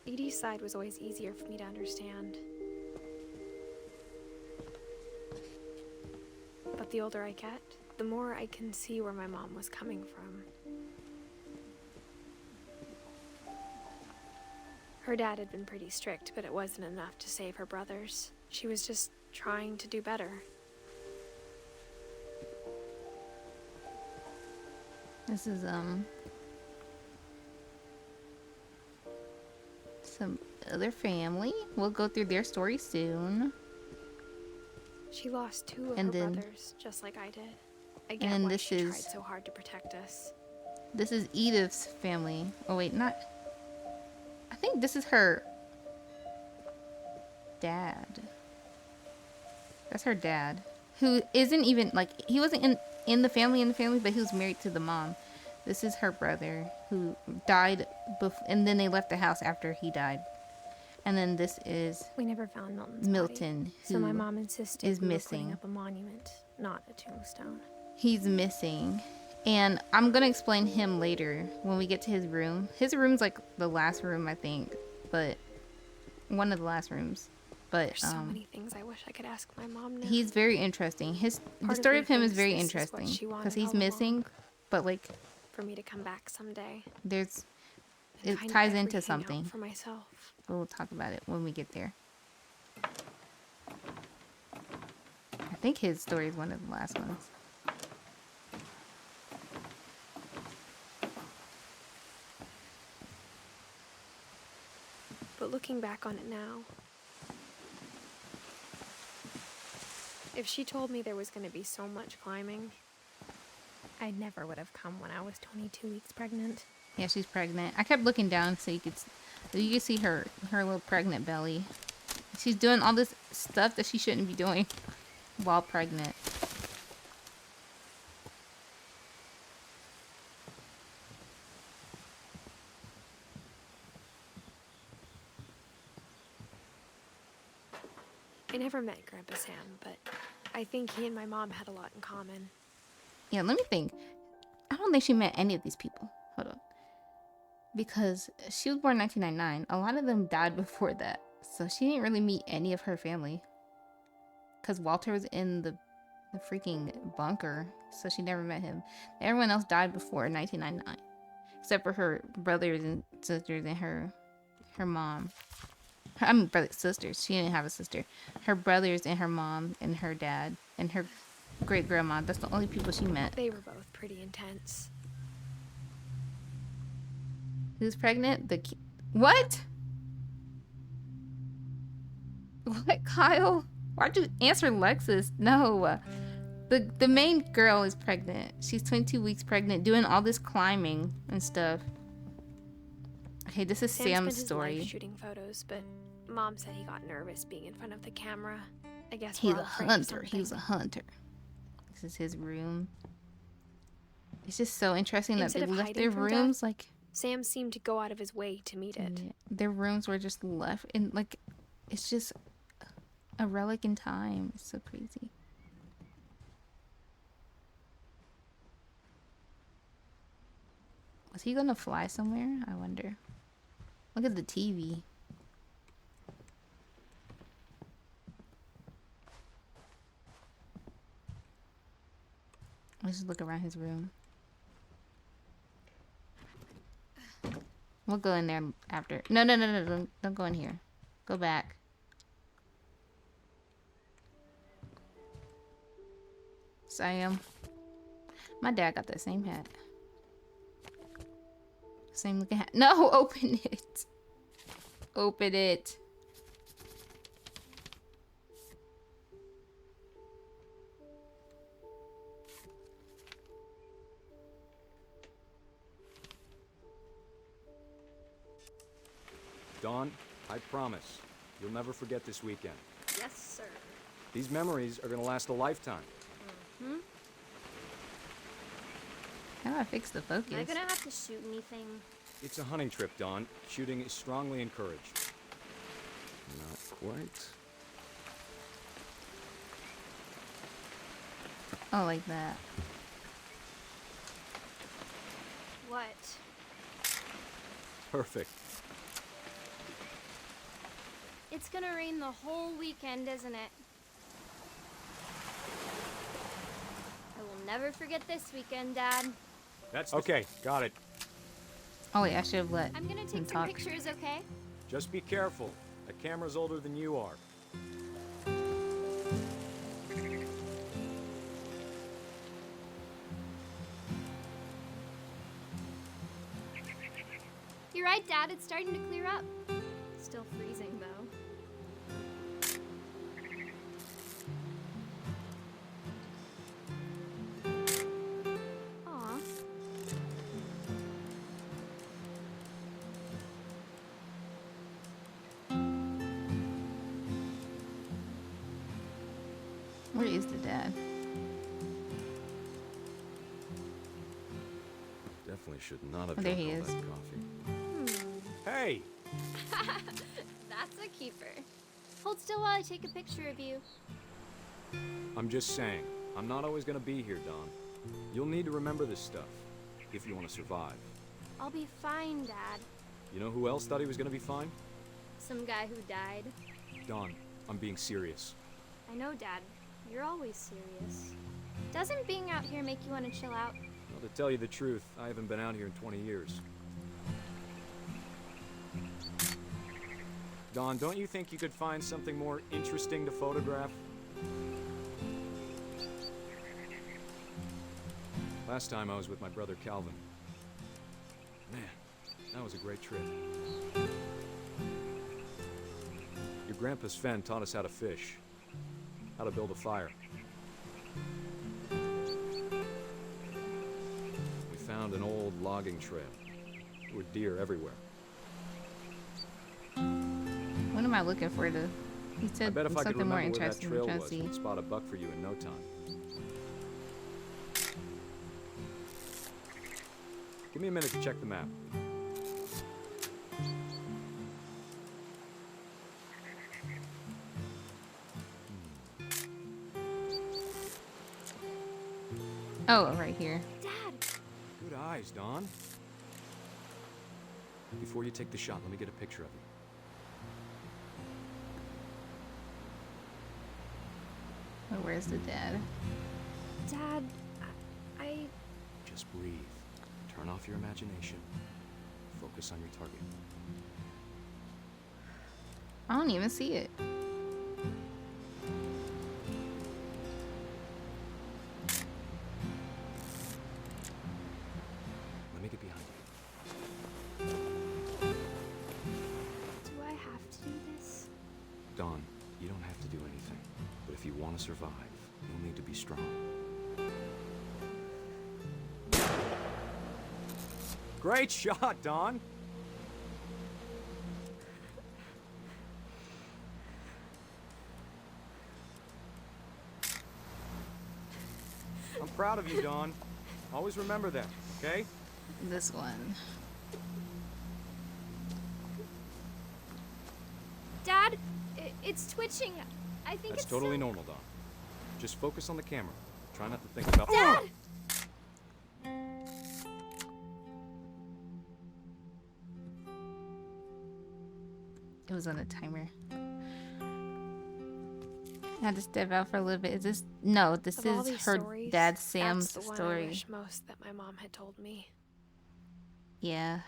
Edie's side was always easier for me to understand. But the older I get, the more I can see where my mom was coming from. Her dad had been pretty strict, but it wasn't enough to save her brothers. She was just trying to do better. This is some other family. We'll go through their story soon. She lost two of And her then- brothers, just like I did. I and get then why this she is- tried so hard to protect us. This is Edith's family. Oh wait, not. I think this is her dad. That's her dad, who isn't even like he wasn't in the family, but he was married to the mom. This is her brother who died and then they left the house after he died. And then this is We never found Milton's Milton, body, so my who mom insisted is we were missing. putting up a monument, not a tombstone. He's missing. And I'm gonna explain him later when we get to his room. His room's like the last room, I think, but one of the last rooms. But There's so many things I wish I could ask my mom now. he's very interesting. The Part story me of him is thinks very this is what interesting she because wanted he's all missing, along, but like for me to come back someday. there's and it find ties into everything out something. for myself. We'll talk about it when we get there. I think his story is one of the last ones. But looking back on it now, if she told me there was going to be so much climbing, I never would have come when I was 22 weeks pregnant. Yeah, she's pregnant. I kept looking down so you could see her little pregnant belly. She's doing all this stuff that she shouldn't be doing while pregnant. I never met Grandpa Sam, but I think he and my mom had a lot in common. Yeah, let me think. I don't think she met any of these people. Hold on. Because she was born in 1999. A lot of them died before that. So she didn't really meet any of her family. Because Walter was in the freaking bunker. So she never met him. Everyone else died before 1999. Except for her brothers and sisters and her mom. Sisters. She didn't have a sister. Her brothers and her mom and her dad and her great grandma. That's the only people she met. They were both pretty intense. Who's pregnant? What? What, Kyle? Why'd you answer Lexus? No. The main girl is pregnant. She's 22 weeks pregnant, doing all this climbing and stuff. Okay, this is Sam Sam's spent his story. life shooting photos, but Mom said he got nervous being in front of the camera. I guess He's we're a all afraid of hunter. He was a something. hunter. This is his room. It's just so interesting that Instead they of left hiding their from rooms death, like Sam seemed to go out of his way to meet it. their rooms were just left in like it's just a relic in time. It's so crazy. Was he gonna fly somewhere? I wonder. Look at the TV. Let's just look around his room. We'll go in there after. No, don't go in here. Go back. Sam. My dad got that same hat. Same looking hat. No, open it. Open it. Dawn, I promise, you'll never forget this weekend. Yes, sir. These memories are gonna last a lifetime. How do I fix the focus? Am I gonna have to shoot anything? It's a hunting trip, Dawn. Shooting is strongly encouraged. Not quite. Oh, like that. What? Perfect. It's gonna rain the whole weekend, isn't it? I will never forget this weekend, Dad. That's okay. Got it. Oh wait, I should have let I'm gonna him take some talk. pictures, okay? Just be careful. That camera's older than you are. You're right, Dad. It's starting to clear up. Still freezing, though. Aw. Where is the dad? Definitely should not have Oh, there drunk he all is. that coffee. Hey! That's a keeper. Hold still while I take a picture of you. I'm just saying, I'm not always gonna be here, Dawn. You'll need to remember this stuff, if you want to survive. I'll be fine, Dad. You know who else thought he was gonna be fine? Some guy who died. Dawn, I'm being serious. I know, Dad. You're always serious. Doesn't being out here make you want to chill out? Well, to tell you the truth, I haven't been out here in 20 years. Dawn, don't you think you could find something more interesting to photograph? Last time I was with my brother Calvin. Man, that was a great trip. Your grandpa Sven taught us how to fish, how to build a fire. We found an old logging trail. There were deer everywhere. What am I looking for? He I said bet if I could something more remember where that interesting. trail I'm trying was, to see. we'd spot a buck for you in no time. Give me a minute to check the map. Oh, right here. Dad! Good eyes, Dawn. Before you take the shot, let me get a picture of you. Oh, where's the dad? Dad, I... Just breathe. Turn off your imagination. Focus on your target. I don't even see it. Let me get behind you. Do I have to do this? Dawn, you don't have to do anything. But if you want to survive, You'll need to be strong. Great shot, Don! I'm proud of you, Dawn. Always remember that, okay? This one. Dad, it's twitching. I think That's it's totally some- normal, Dawn. Just focus on the camera. Try not to think about... Dad! It was on a timer. I had to step out for a little bit. Is this... No, this Of all is these her stories, dad Sam's that's the one I story. wish most that my mom had told me. Yeah.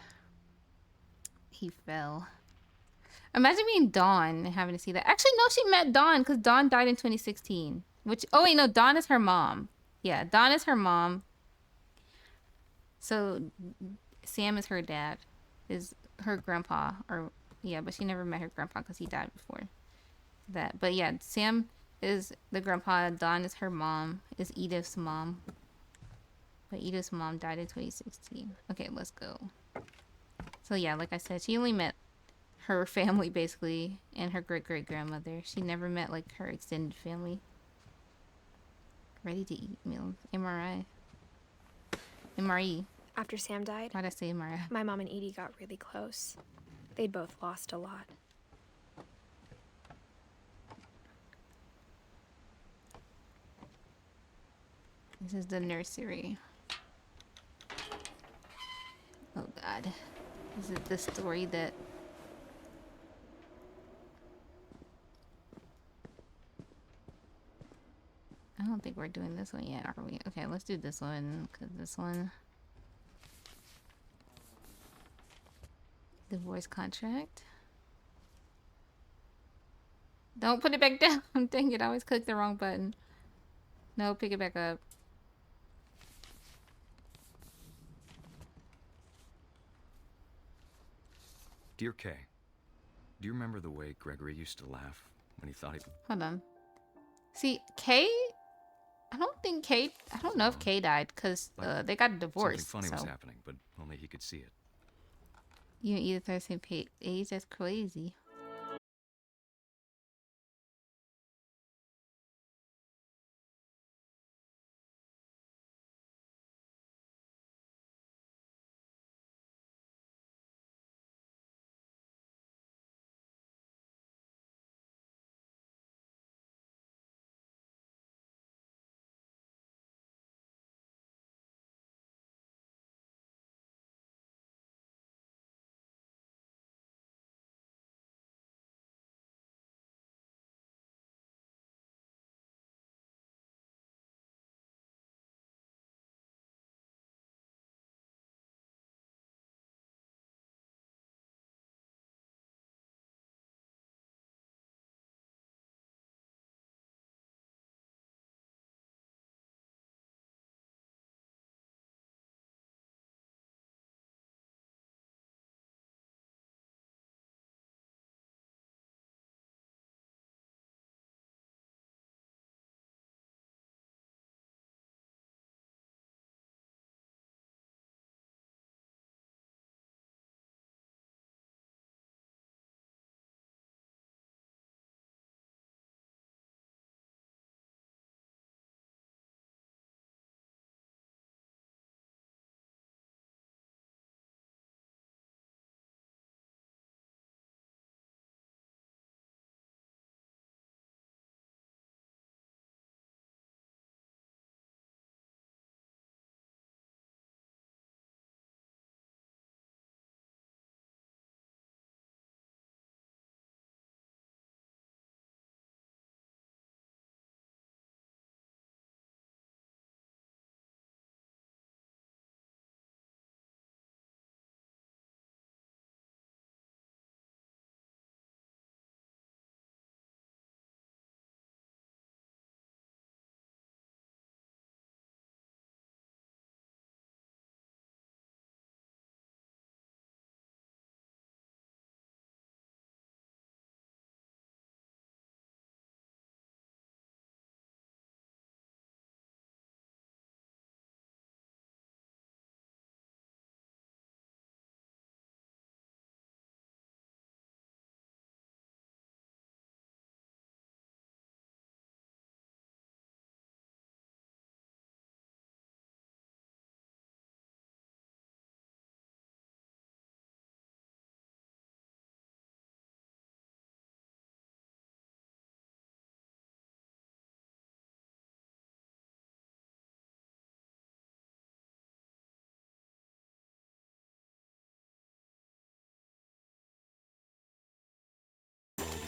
He fell. Imagine being Dawn and having to see that. Actually, no, she met Dawn because Dawn died in 2016. Which... Oh, wait, no. Dawn is her mom. Yeah, Dawn is her mom. So, Sam is her dad. Is her grandpa. Or... Yeah, but she never met her grandpa because he died before that. But yeah, Sam is the grandpa. Dawn is her mom. Is Edith's mom. But Edith's mom died in 2016. Okay, let's go. So yeah, like I said, she only met her family basically and her great-great-grandmother. She never met like her extended family. Ready to eat meals. MRI. MRE. After Sam died, Why'd I say MRI? my mom and Edie got really close. They'd both lost a lot. This is the nursery. Oh god. Is it the story that... I don't think we're doing this one yet, are we? Okay, let's do this one, because this one... Divorce contract. Don't put it back down. Dang it, I always click the wrong button. No, pick it back up. Dear Kay, do you remember the way Gregory used to laugh when he thought he... Hold on. See, Kay... I don't know if Kay died, because they got divorced. Something funny so. was happening, but only he could see it. You and Edith are the same age? That's crazy.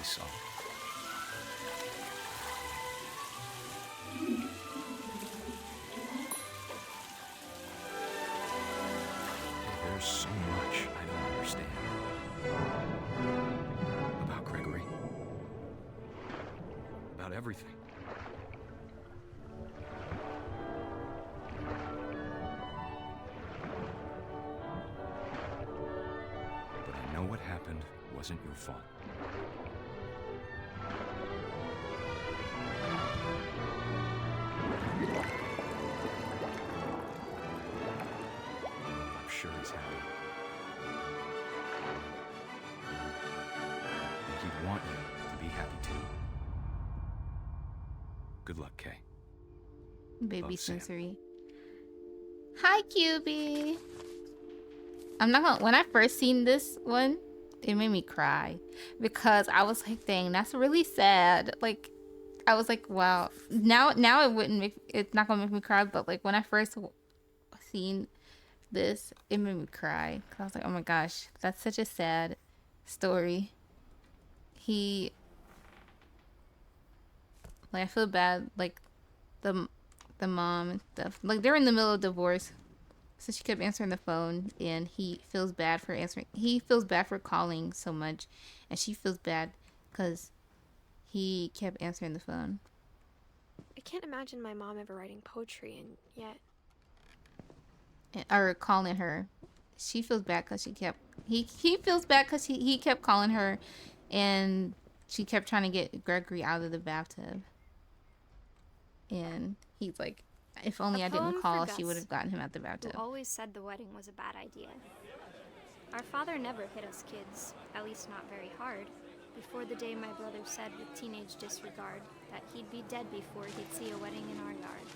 saw. There's so much I don't understand. About Gregory. About everything. But I know what happened wasn't your fault. I'm sure he's happy. And he'd want you to be happy too. Good luck, Kay. Baby Love, Sam. sensory. Hi, QB. I'm not gonna. When I first seen this one, it made me cry because I was like, "Dang, that's really sad." Like, I was like, "Wow." Now it wouldn't make. It's not gonna make me cry. But like when I first seen this, it made me cry. 'Cause I was like, "Oh my gosh, that's such a sad story." Like, I feel bad. Like the mom and stuff. Like they're in the middle of divorce. So she kept answering the phone, and he feels bad for answering. He feels bad for calling so much, and she feels bad because he kept answering the phone. I can't imagine my mom ever writing poetry, and yet Or calling her. She feels bad because she kept. He feels bad because he kept calling her, and she kept trying to get Gregory out of the bathtub. And he's like, if only I didn't call, she would have gotten him out the bathtub. Who always said the wedding was a bad idea. Our father never hit us kids, at least not very hard, before the day my brother said with teenage disregard that he'd be dead before he'd see a wedding in our yard.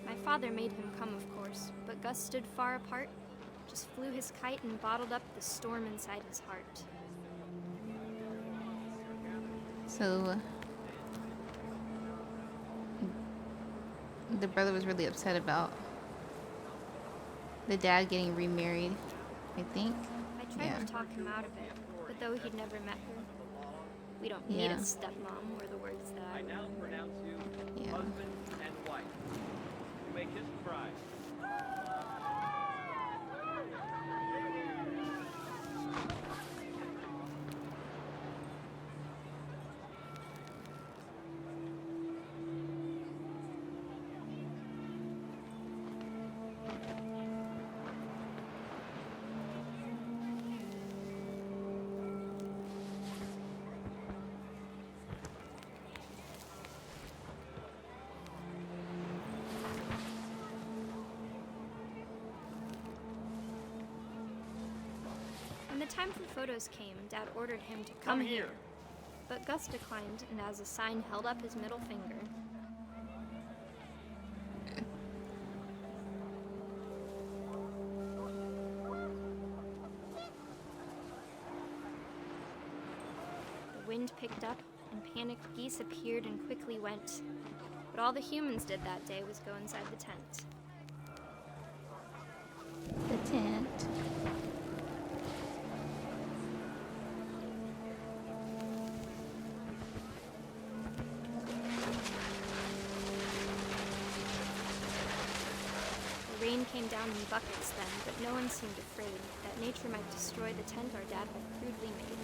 My father made him come, of course, but Gus stood far apart, just flew his kite and bottled up the storm inside his heart. So the brother was really upset about the dad getting remarried, I think. I tried to talk him out of it, but though he'd never met her, we don't need a stepmom, were the words that I now pronounce you husband and wife. You may kiss the bride. When the time for photos came, Dad ordered him to come here. But Gus declined, and as a sign held up his middle finger. The wind picked up, and panicked geese appeared and quickly went. But all the humans did that day was go inside the tent. The tent. The rain came down in buckets then, but no one seemed afraid that nature might destroy the tent our dad had crudely made.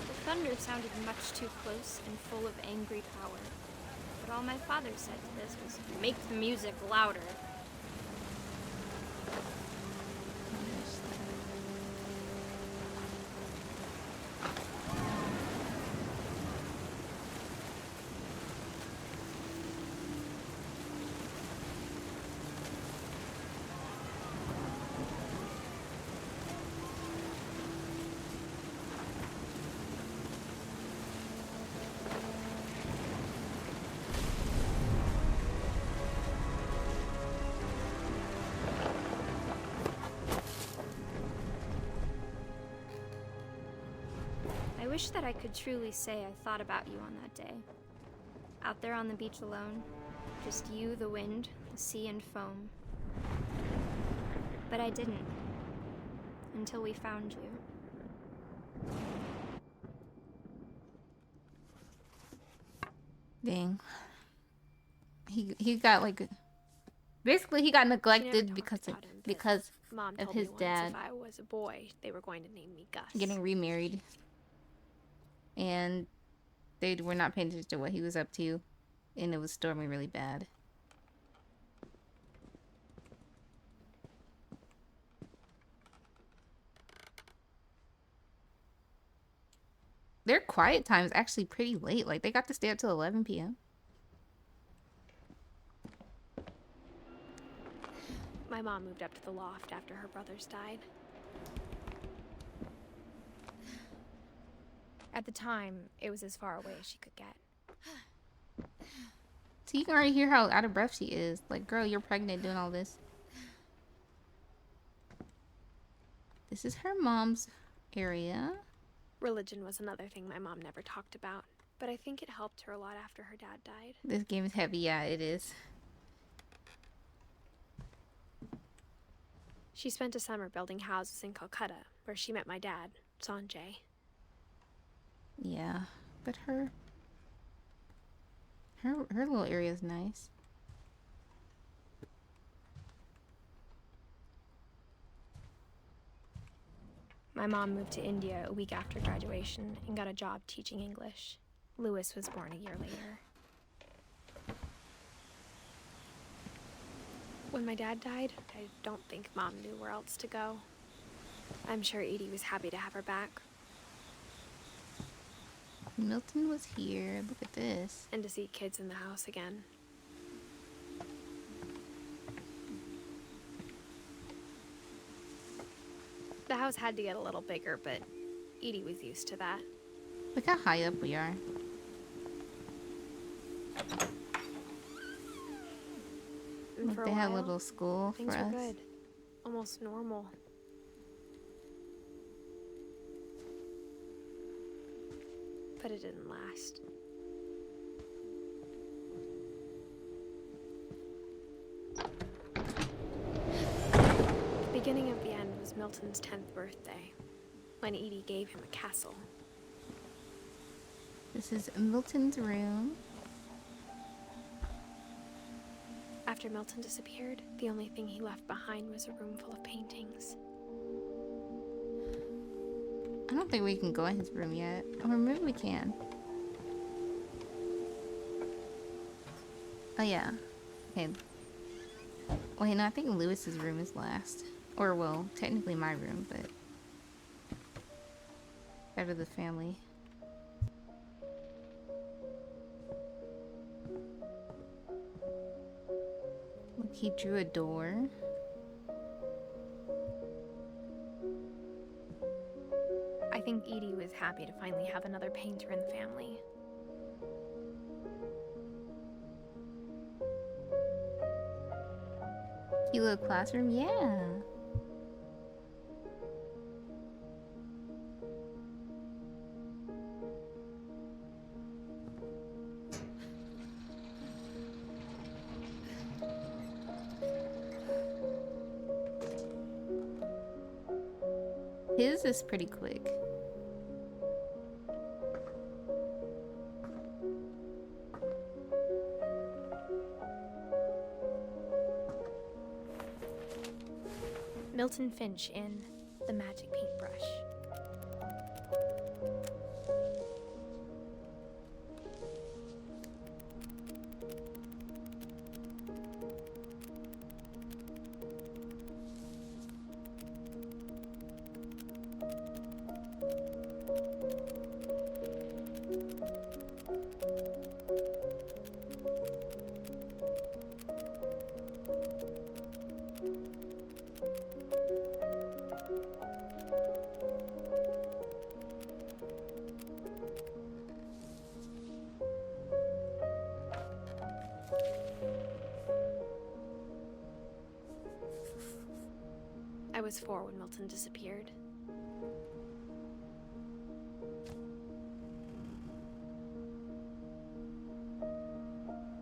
The thunder sounded much too close and full of angry power. But all my father said to this was, "Make the music louder." wish that I could truly say I thought about you on that day. Out there on the beach alone, just you, the wind, the sea, and foam. But I didn't. Until we found you. Dang. He got like, basically he got neglected because Mom of told his me once dad if I was a boy, they were going to name me Gus. getting remarried, and they were not paying attention to what he was up to, and it was storming really bad. Their quiet time is actually pretty late. Like, they got to stay up till 11 p.m. My mom moved up to the loft after her brothers died. At the time, it was as far away as she could get. So you can already hear how out of breath she is. Like, girl, you're pregnant doing all this. This is her mom's area. Religion was another thing my mom never talked about, but I think it helped her a lot after her dad died. This game is heavy. Yeah, it is. She spent a summer building houses in Calcutta, where she met my dad, Sanjay. Yeah, but her little area is nice. My mom moved to India a week after graduation and got a job teaching English. Lewis was born a year later. When my dad died, I don't think Mom knew where else to go. I'm sure Edie was happy to have her back. Milton was here. Look at this. And to see kids in the house again. The house had to get a little bigger, but Edie was used to that. Look how high up we are. And Look, for they a had a while, little school for things us. were good. Almost normal. But it didn't last. The beginning of the end was Milton's 10th birthday, when Edie gave him a castle. This is Milton's room. After Milton disappeared, the only thing he left behind was a room full of paintings. I don't think we can go in his room yet. Or maybe we can. Oh yeah. Okay. Wait, no, I think Lewis's room is last. Or, well, technically my room, but... out of the family. Look, he drew a door. I think Edie was happy to finally have another painter in the family. Cute little classroom, yeah. His is pretty quick. Milton Finch in The Magic Paintbrush. I was 4 when Milton disappeared.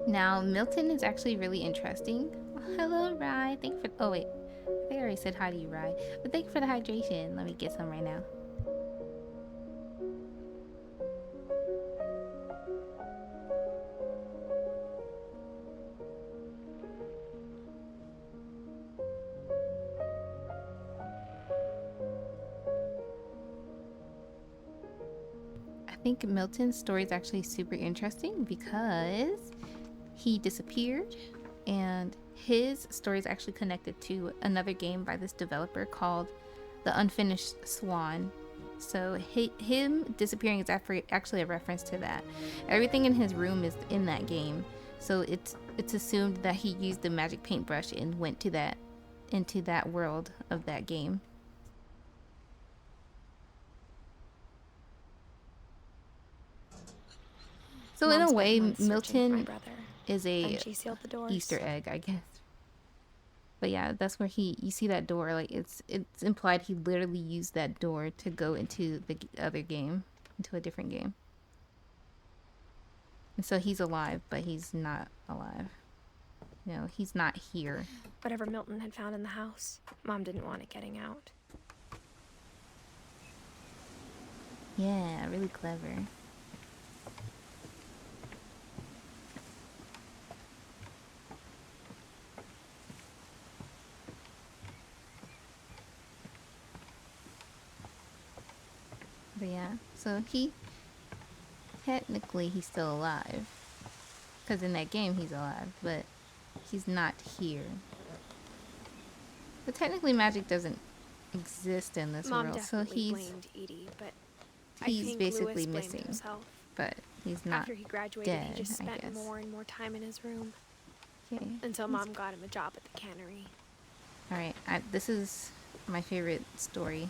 Now, Milton is actually really interesting. Oh, hello, Rye. Thank you for. Oh, wait. I think I already said hi to you, Rye. But thank you for the hydration. Let me get some right now. I think Milton's story is actually super interesting because he disappeared, and his story is actually connected to another game by this developer called The Unfinished Swan. So him disappearing is actually a reference to that. Everything in his room is in that game, so it's assumed that he used the magic paintbrush and went to that into that world of that game. So in a way, Milton is a Easter egg, I guess. But yeah, that's where you see that door. Like it's implied he literally used that door to go into the other game, into a different game. And so he's alive, but he's not alive. No, he's not here. Whatever Milton had found in the house, Mom didn't want it getting out. Yeah, really clever. But yeah, so technically he's still alive, because in that game he's alive, but he's not here. But technically magic doesn't exist in this Mom world, so blamed Edie, but he's basically missing. Himself. But he's not After he graduated, dead, he just I spent guess. more and more time in his room. Okay. Until Mom got him a job at the cannery. Alright, this is my favorite story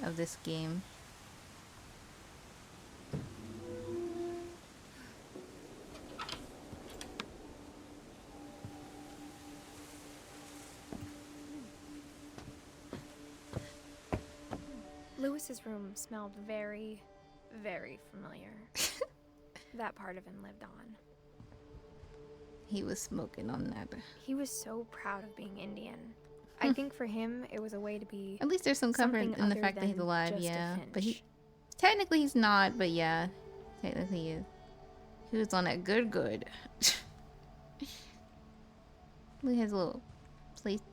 of this game. Lewis's room smelled very, very familiar. That part of him lived on. He was smoking on that. He was so proud of being Indian. I think for him, it was a way to be. At least there's some comfort in the fact that he's alive, yeah. But technically he's not, but yeah, technically he is. He was on that good. Look at his little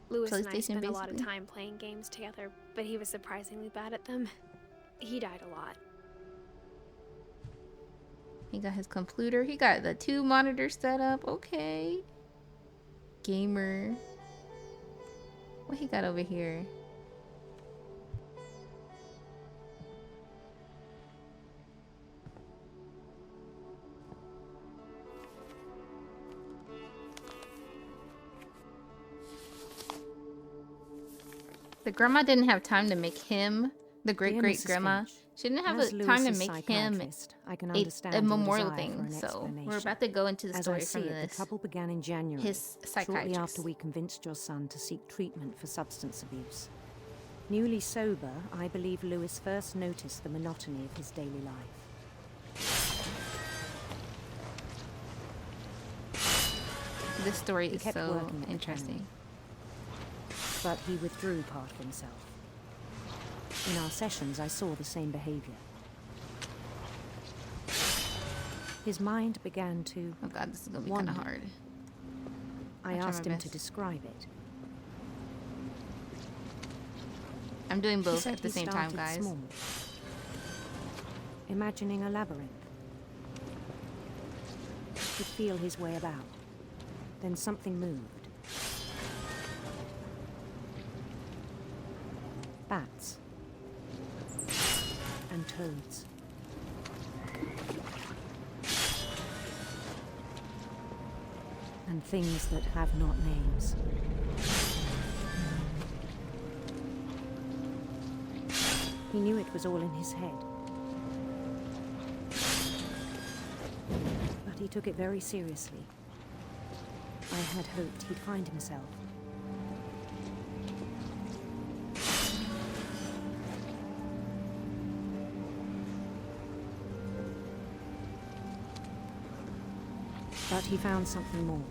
Lewis PlayStation, and I spent basically. a lot of time playing games together, but he was surprisingly bad at them. He died a lot. He got his computer. He got the 2 monitors set up. Okay. Gamer. What he got over here? The grandma didn't have time to make him, the great-great-grandma, she didn't have time to make him a memorial thing, so we're about to go into the story from this. The trouble began in January, his psychiatrist. shortly after we convinced your son to seek treatment for substance abuse. Newly sober, I believe Lewis first noticed the monotony of his daily life. This story is so interesting. But he withdrew part of himself. In our sessions, I saw the same behavior. His mind began to Oh god, this is gonna be kind of hard. I asked him to describe it. I'm doing both at the same time, guys. Small, imagining a labyrinth. Could feel his way about. Then something moved. Bats. And toads. And things that have not names. He knew it was all in his head. But he took it very seriously. I had hoped he'd find himself. But he found something more.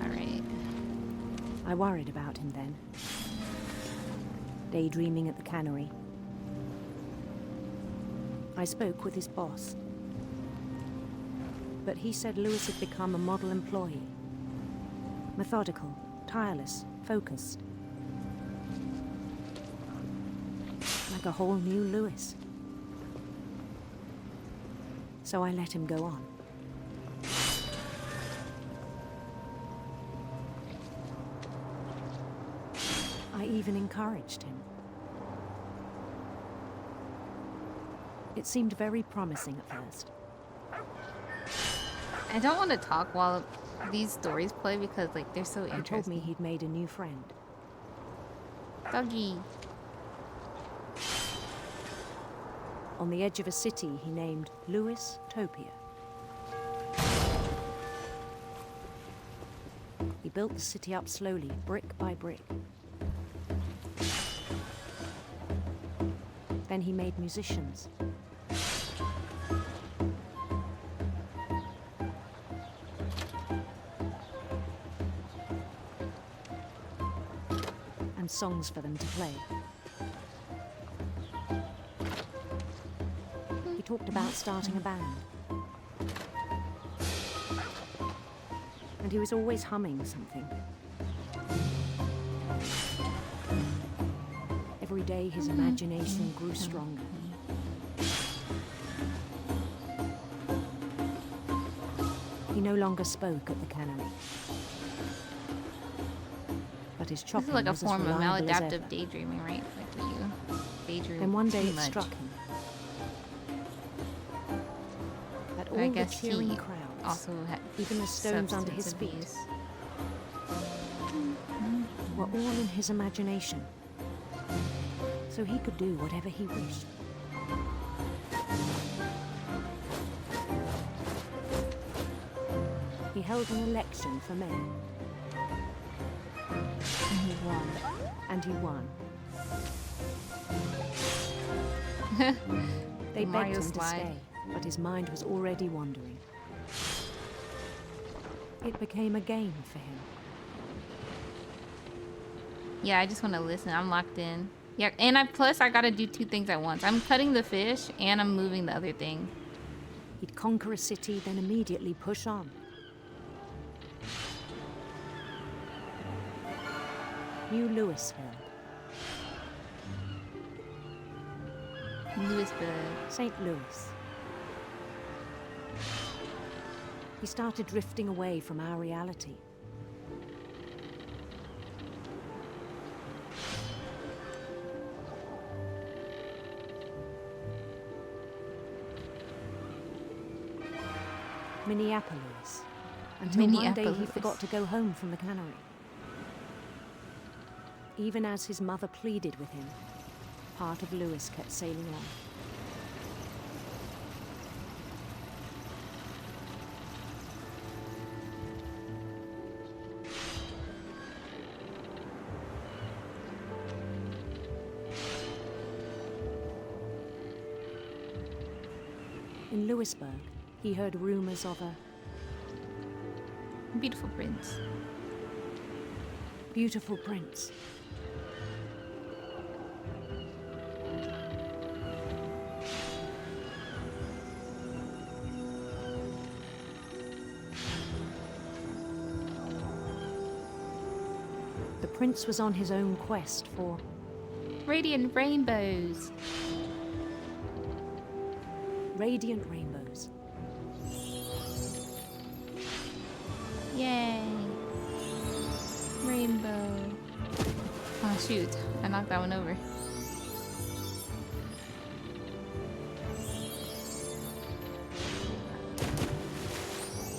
Alright. I worried about him then. Daydreaming at the cannery. I spoke with his boss. But he said Lewis had become a model employee. Methodical, tireless, focused. Like a whole new Lewis. So I let him go on. I even encouraged him. It seemed very promising at first. I don't want to talk while these stories play because like they're so He interesting. told me he'd made a new friend. Doggy. On the edge of a city he named Lewis Topia. He built the city up slowly, brick by brick. Then he made musicians. And songs for them to play. He talked about starting a band. And he was always humming something. Every day his imagination grew stronger. He no longer spoke at the cannery. But his chopping This is like a was as form of reliable as maladaptive ever. daydreaming, right? Like when you daydream Then one day too it much. struck him that But I all the guess cheering he crowds, also had even the stones under his substance feet, abuse. were all in his imagination. So he could do whatever he wished. He held an election for mayor. And he won. And he won. They begged Mario him to slide. stay, but his mind was already wandering. It became a game for him. Yeah, I just want to listen. I'm locked in. Yeah, and plus I gotta do two things at once. I'm cutting the fish and I'm moving the other thing. He'd conquer a city, then immediately push on. New Louisville, Louisville. St. Louis. He started drifting away from our reality. Minneapolis. Until one day he Minneapolis. forgot to go home from the cannery. Even as his mother pleaded with him, part of Lewis kept sailing on. In Louisburg, he heard rumors of a Beautiful prince. beautiful prince. The prince was on his own quest for Radiant rainbows. radiant rainbows. Yay. Rainbow. Oh shoot, I knocked that one over.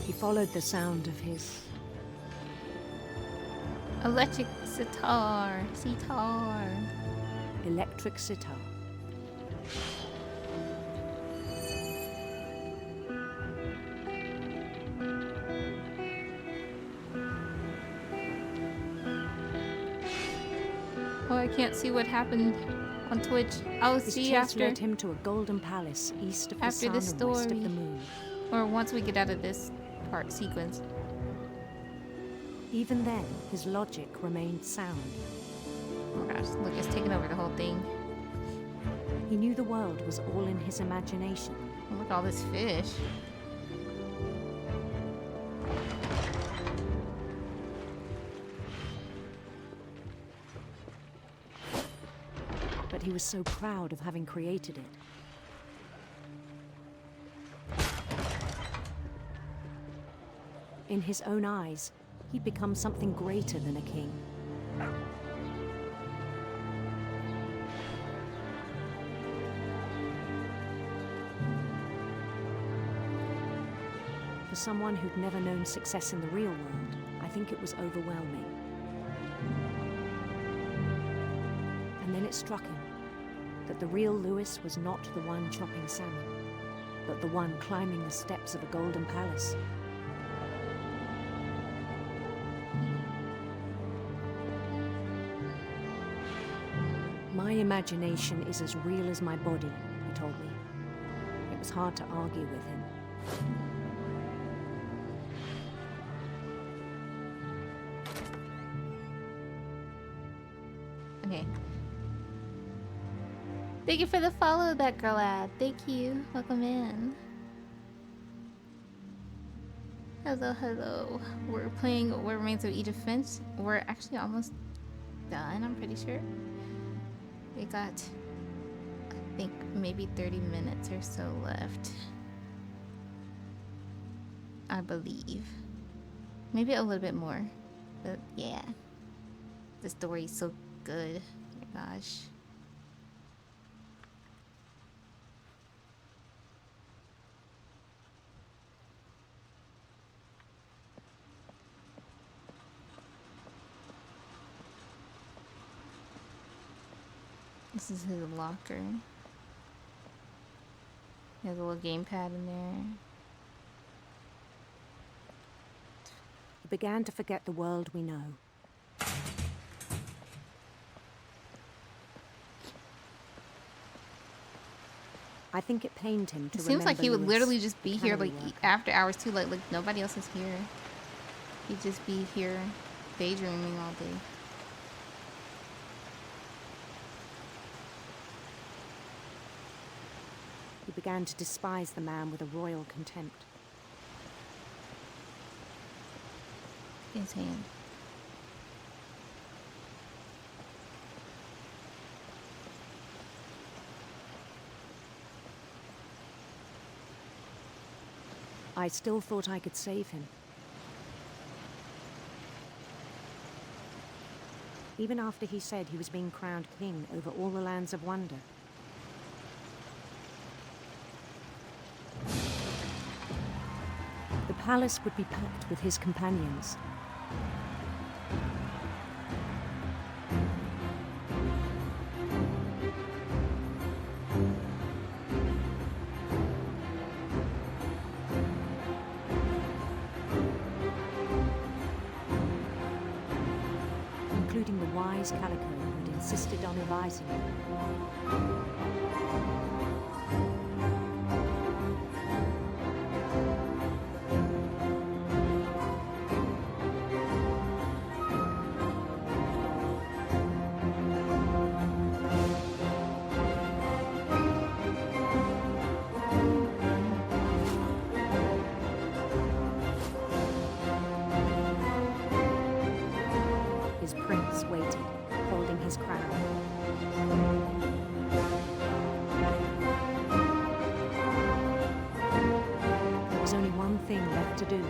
He followed the sound of his Electric sitar. Sitar. electric sitar. Oh, I can't see what happened. on Twitch. I'll His see you chase after led him to a golden palace east of the after sun this and west of story, the moon. or once we get out of this part sequence. Even then, his logic remained sound. Oh gosh, look, it's taking over the whole thing. He knew the world was all in his imagination. Oh, look at all this fish. But he was so proud of having created it. In his own eyes, he'd become something greater than a king. For someone who'd never known success in the real world, I think it was overwhelming. And then it struck him that the real Lewis was not the one chopping salmon, but the one climbing the steps of a golden palace. My imagination is as real as my body, he told me. It was hard to argue with him. Okay. Thank you for the follow, that girl ad. Thank you. Welcome in. Hello, hello. We're playing What Remains of Edith Finch. We're actually almost done, I'm pretty sure. We got, I think, maybe 30 minutes or so left. I believe. Maybe a little bit more. But yeah. The story is so good. Oh my gosh. This is his locker. He has a little gamepad in there. He began to forget the world we know. I think it pained him to It seems like he would Lewis, literally just be the here cannery like worker. after hours too, like nobody else is here. He'd just be here daydreaming all day. He began to despise the man with a royal contempt. His hand. I still thought I could save him. Even after he said he was being crowned king over all the lands of wonder. The palace would be packed with his companions. Including the wise Calico who'd insisted on advising him. His prince waited, holding his crown. There was only one thing left to do.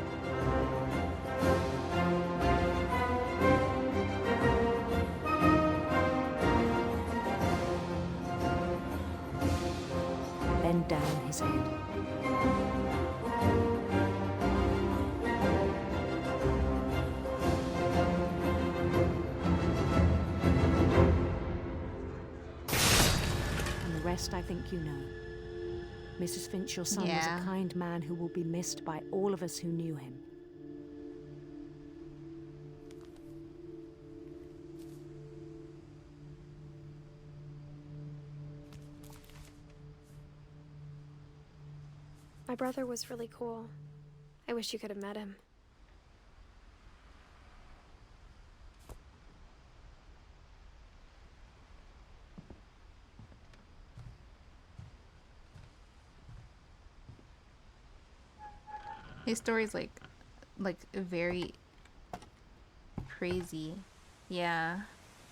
Bend down his head. And the rest I think you know. Mrs. Finch, your son, was Yeah. a kind man who will be missed by all of us who knew him. My brother was really cool. I wish you could have met him. His story's like very crazy. Yeah.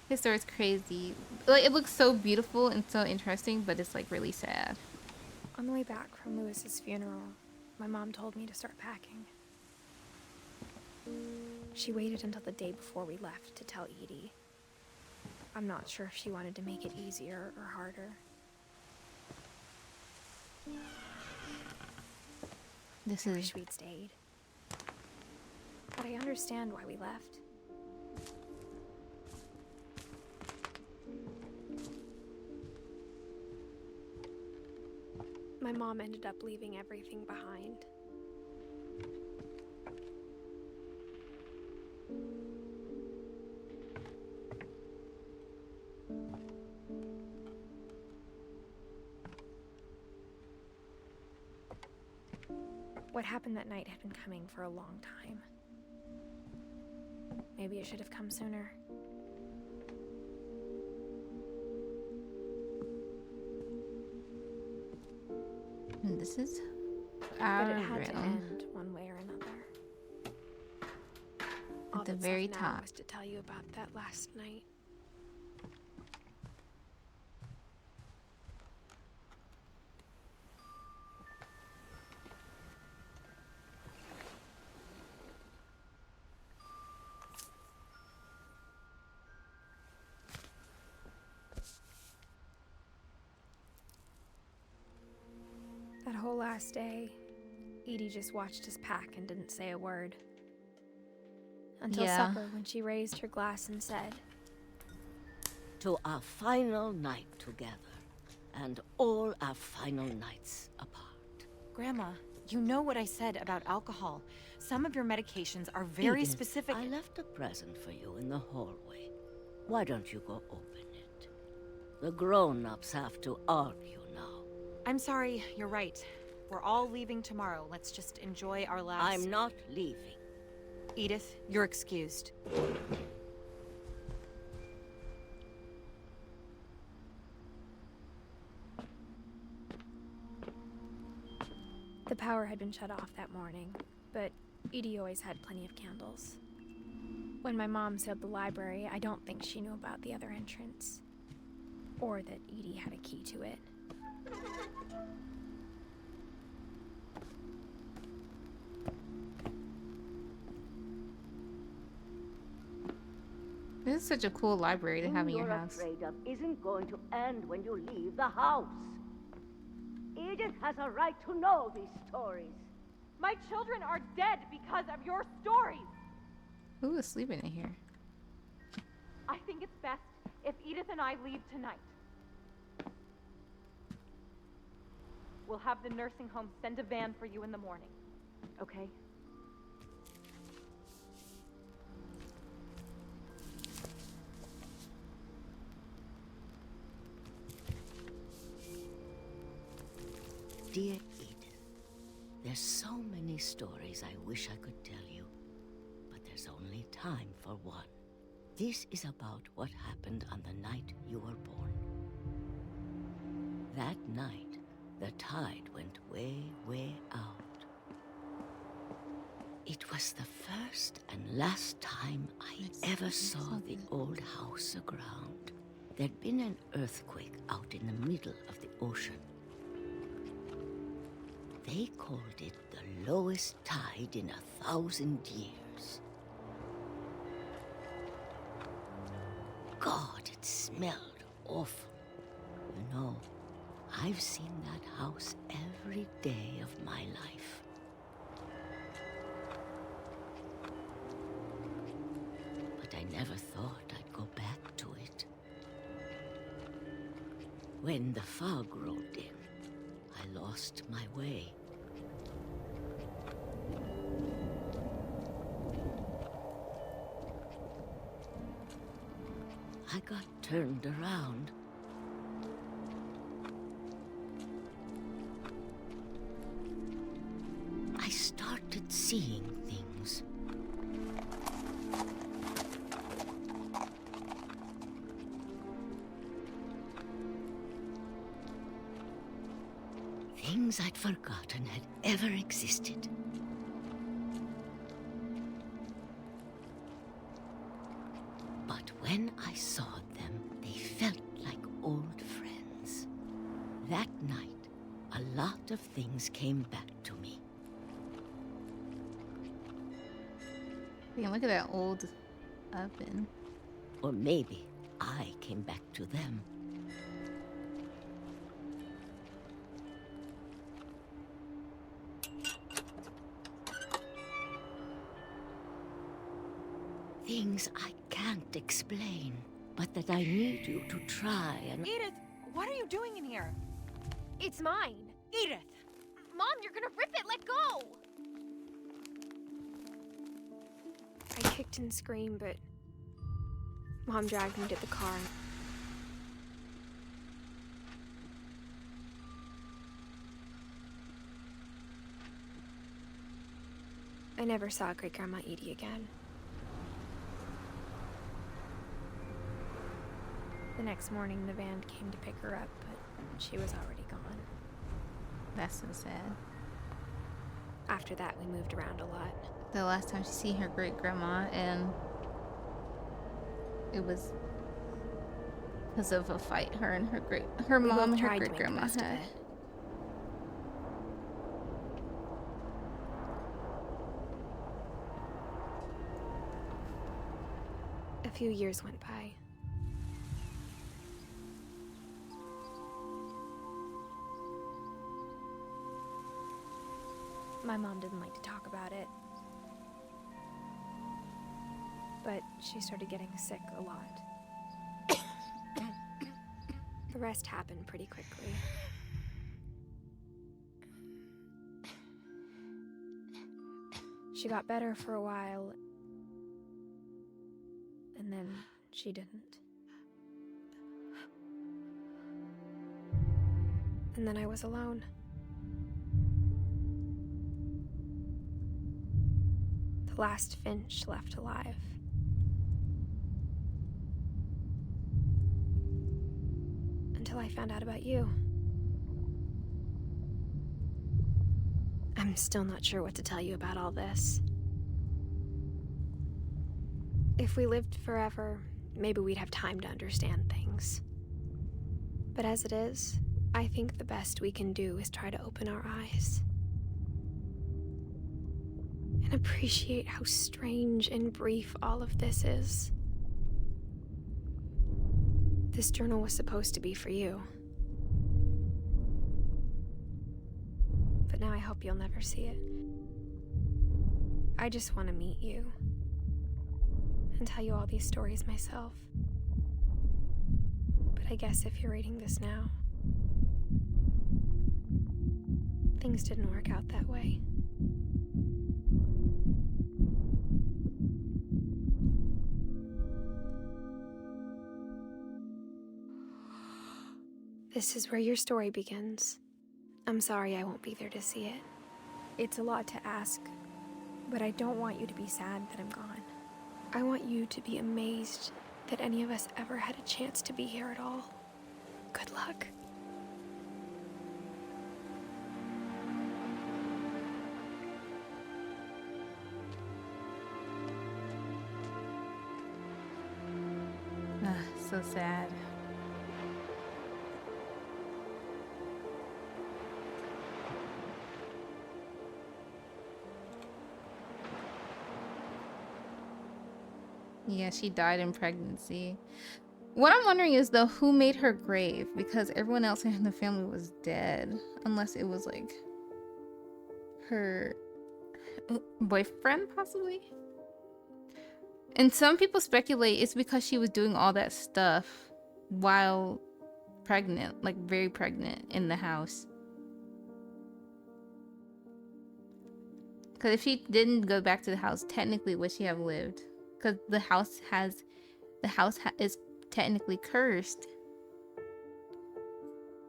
His story's crazy. Like, it looks so beautiful and so interesting, but it's like really sad. On the way back from Lewis's funeral, my mom told me to start packing. She waited until the day before we left to tell Edie. I'm not sure if she wanted to make it easier or harder. I wish we'd stayed. But I understand why we left. My mom ended up leaving everything behind. What happened that night had been coming for a long time. Maybe it should have come sooner. And this is But it had to end one way or another. At the very top. Was to tell you about that last night. That whole last day, Edie just watched us pack and didn't say a word. Until supper, when she raised her glass and said, "To our final night together, and all our final nights apart." Grandma, you know what I said about alcohol. Some of your medications are very Edith, specific. I left a present for you in the hallway. Why don't you go open it? The grown-ups have to argue now. I'm sorry, you're right. We're all leaving tomorrow. Let's just enjoy our last... I'm not leaving. Edith, you're excused. The power had been shut off that morning, but Edie always had plenty of candles. When my mom sealed the library, I don't think she knew about the other entrance. Or that Edie had a key to it. This is such a cool library to have in your house. What you're afraid of isn't going to end when you leave the house. Edith has a right to know these stories. My children are dead because of your stories. Who is sleeping in here? I think it's best if Edith and I leave tonight. We'll have the nursing home send a van for you in the morning, okay? Dear Edith, there's so many stories I wish I could tell you, but there's only time for one. This is about what happened on the night you were born. That night, the tide went way, way out. It was the first and last time I ever saw the old house aground. There'd been an earthquake out in the middle of the ocean. They called it the lowest tide in 1,000 years. God, it smelled awful. You know, I've seen that house every day of my life. But I never thought I'd go back to it. When the fog rolled in, I lost my way. I got turned around. seeing things. Things I'd forgotten had ever existed. But when I saw them, they felt like old friends. That night, a lot of things came back to me. Man, look at that old oven. Or maybe I came back to them. Things I can't explain, but that I need you to try and... Edith, what are you doing in here? It's mine. Edith! Mom, you're gonna rip it! Let go! I kicked and screamed, but Mom dragged me to the car. I never saw Great-Grandma Edie again. The next morning, the van came to pick her up, but she was already gone. That's so sad. After that, we moved around a lot. The last time she seen her great grandma, and it was because of a fight her and her We mom both and her tried to great make the grandma best of had. it. A few years went by. My mom didn't like to talk about it. But she started getting sick a lot. The rest happened pretty quickly. She got better for a while, and then she didn't. And then I was alone. The last Finch left alive. Until I found out about you. I'm still not sure what to tell you about all this. If we lived forever, maybe we'd have time to understand things. But as it is, I think the best we can do is try to open our eyes. And appreciate how strange and brief all of this is. This journal was supposed to be for you. But now I hope you'll never see it. I just want to meet you. And tell you all these stories myself. But I guess if you're reading this now, things didn't work out that way. This is where your story begins. I'm sorry I won't be there to see it. It's a lot to ask, but I don't want you to be sad that I'm gone. I want you to be amazed that any of us ever had a chance to be here at all. Good luck. So sad. Yeah, she died in pregnancy. What I'm wondering is though, who made her grave? Because everyone else in the family was dead, unless it was like her boyfriend, possibly. And some people speculate it's because she was doing all that stuff while pregnant, like very pregnant in the house. Because if she didn't go back to the house, technically would she have lived? Because the house is technically cursed.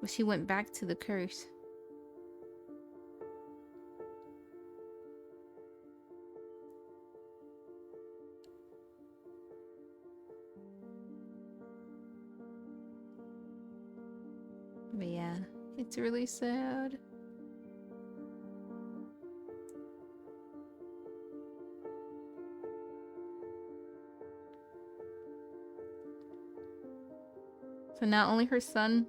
But she went back to the curse. But yeah, it's really sad. So not only her son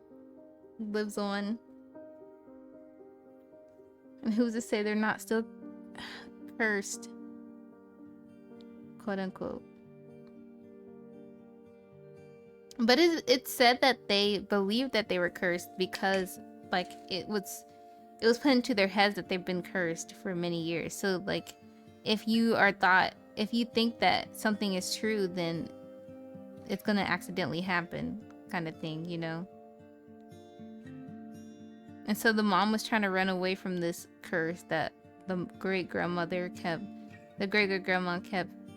lives on, and who's to say they're not still cursed, quote unquote. But it's said that they believed that they were cursed because like it was put into their heads that they've been cursed for many years. So like if you think that something is true, then it's gonna accidentally happen, kind of thing, you know? And so the mom was trying to run away from this curse that the great-grandma kept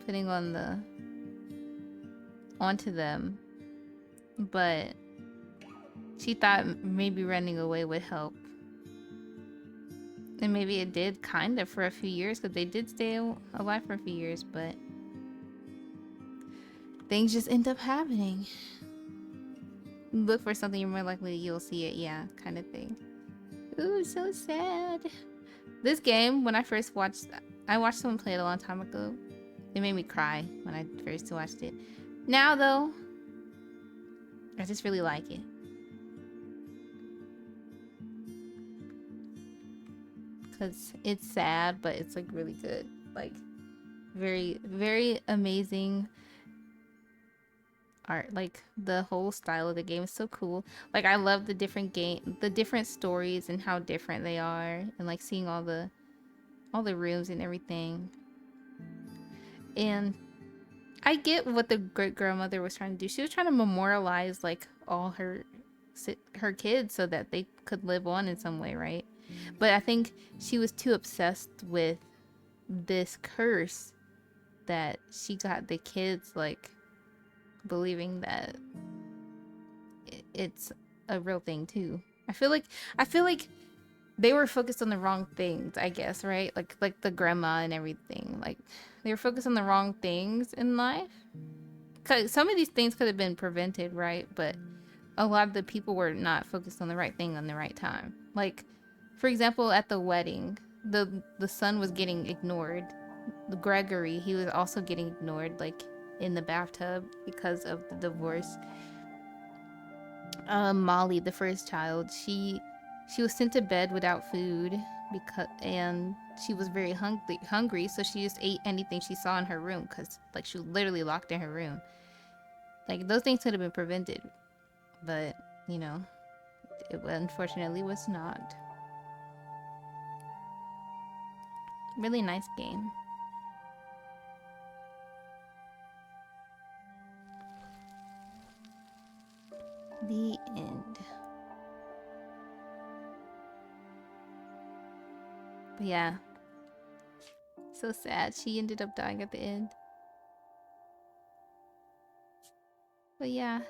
putting onto them. But she thought maybe running away would help. And maybe it did, kind of, for a few years, because they did stay alive for a few years, but things just end up happening. Look for something, you're more likely you'll see it, yeah, kind of thing. Ooh, so sad. This game, when I first watched someone play it a long time ago. It made me cry when I first watched it. Now, though, I just really like it. Because it's sad, but it's like really good. Like, very, very amazing art. Like, the whole style of the game is so cool. Like, I love the different stories and how different they are, and like seeing all the rooms and everything. And I get what the great-grandmother was trying to do. She was trying to memorialize like all her kids so that they could live on in some way, right? But I think she was too obsessed with this curse that she got the kids like believing that it's a real thing too. I feel like they were focused on the wrong things, I guess, right? Like the grandma and everything. Like they were focused on the wrong things in life. Cause some of these things could have been prevented, right? But a lot of the people were not focused on the right thing on the right time. Like, for example, at the wedding, the son was getting ignored. Gregory, he was also getting ignored, like in the bathtub because of the divorce. Molly, the first child, she was sent to bed without food and she was very hungry, so she just ate anything she saw in her room because like she was literally locked in her room. Like those things could have been prevented, but you know, it unfortunately was not. Really nice game. The end. But yeah, so sad. She ended up dying at the end. But yeah,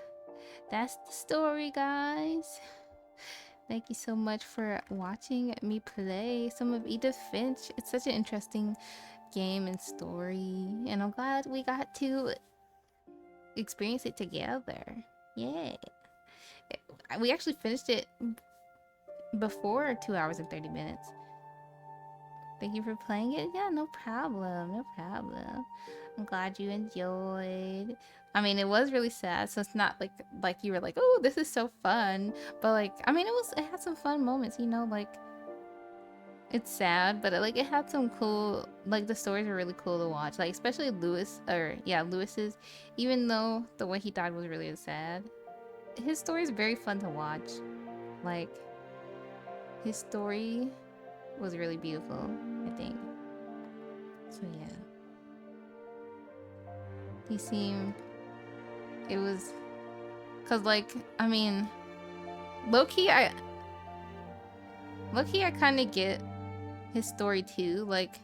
that's the story, guys. Thank you so much for watching me play some of Edith Finch. It's such an interesting game and story, and I'm glad we got to experience it together. Yeah. We actually finished it before 2 hours and 30 minutes. Thank you for playing it. Yeah, no problem. No problem. I'm glad you enjoyed. I mean, it was really sad, so it's not like you were like, oh, this is so fun. But like, I mean, it had some fun moments, you know, like it's sad, but it had some cool, like the stories were really cool to watch. Like especially Lewis's, even though the way he died was really sad. His story is very fun to watch. Like his story was really beautiful, I think. So yeah. It was, cause like, I mean, low-key I kind of get his story too. Like,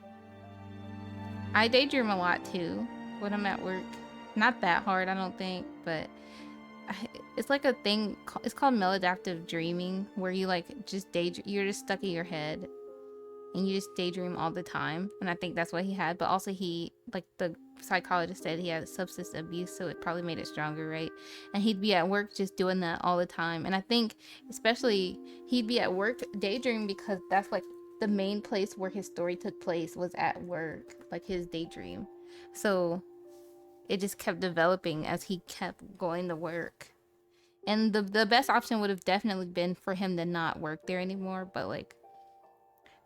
I daydream a lot too when I'm at work. Not that hard, I don't think, but it's like a thing. It's called maladaptive dreaming, where you like just you're just stuck in your head and you just daydream all the time. And I think that's what he had. But also he, like the psychologist said he had substance abuse, so it probably made it stronger, right? And he'd be at work just doing that all the time. And I think especially he'd be at work daydreaming because that's like the main place where his story took place was at work, like his daydream. So it just kept developing as he kept going to work. And the best option would have definitely been for him to not work there anymore, but like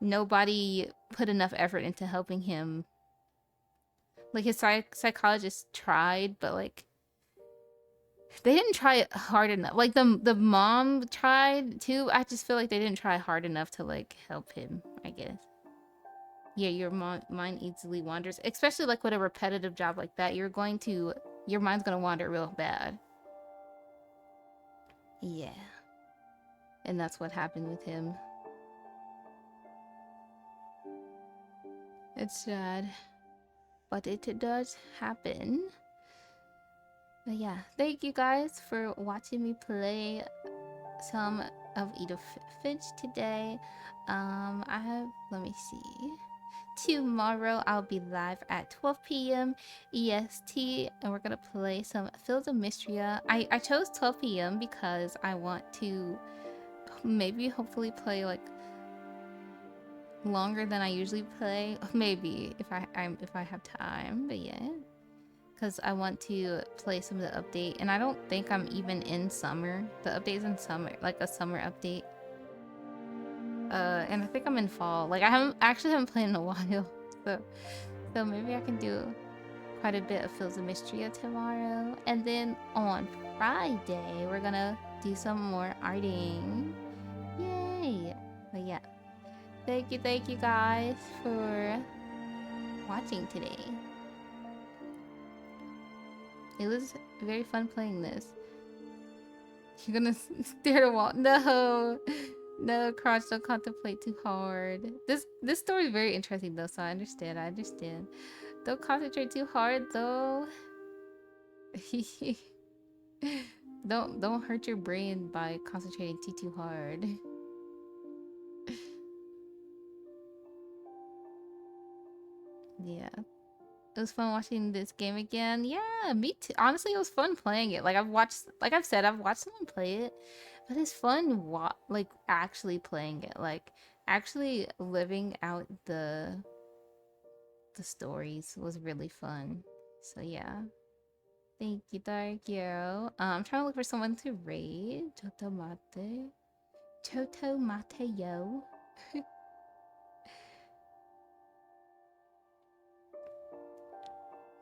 nobody put enough effort into helping him. Like his psychologist tried, but like they didn't try hard enough. Like the mom tried too. I just feel like they didn't try hard enough to like help him, I guess. Yeah, your mind easily wanders, especially like with a repetitive job like that. Your mind's gonna wander real bad. Yeah. And that's what happened with him. It's sad, but it does happen. But yeah, thank you guys for watching me play some of Edith Finch today. Let me see. Tomorrow I'll be live at 12 p.m. EST and we're gonna play some Fields of Mystria. I chose 12 p.m. because I want to maybe hopefully play like longer than I usually play. Maybe if I have time, but yeah. Because I want to play some of the update, and I don't think I'm even in summer. The update's in summer, like a summer update. And I think I'm in fall. Like I haven't played in a while, so maybe I can do quite a bit of Fields of Mystria tomorrow, and then on Friday we're gonna do some more arting. Yay! But yeah, thank you guys for watching today. It was very fun playing this. You're gonna stare at a wall. No! No, Crotch, don't contemplate too hard. This story is very interesting though, so I understand. Don't concentrate too hard though. Don't hurt your brain by concentrating too hard. Yeah. It was fun watching this game again. Yeah, me too. Honestly, it was fun playing it. Like I've watched someone play it, but it's fun like actually playing it. Like actually living out the stories was really fun. So yeah. Thank you, Darkyo. I'm trying to look for someone to raid. Choto Mate yo.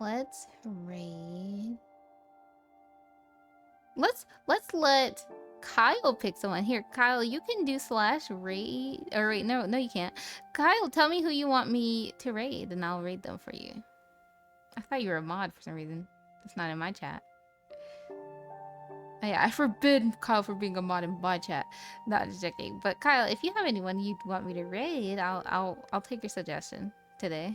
Let's raid. Let's let Kyle pick someone. Here, Kyle, you can do /raid. Or wait, no, you can't. Kyle, tell me who you want me to raid, and I'll raid them for you. I thought you were a mod for some reason. It's not in my chat. Oh, yeah, I forbid Kyle from being a mod in my chat. Not just joking. But Kyle, if you have anyone you'd want me to raid, I'll take your suggestion today.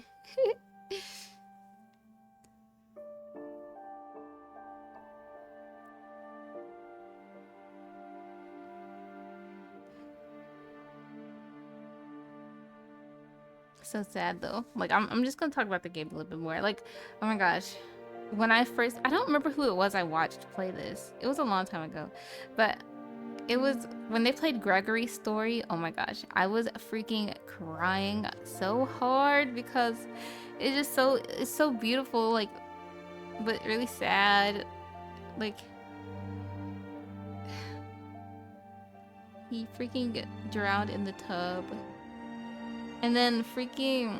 So sad though. Like I'm just gonna talk about the game a little bit more. Like, oh my gosh. When I don't remember who it was I watched play this. It was a long time ago. But it was when they played Gregory's story. Oh my gosh. I was freaking crying so hard because it's so beautiful, like, but really sad. Like, he freaking drowned in the tub. And then freaking,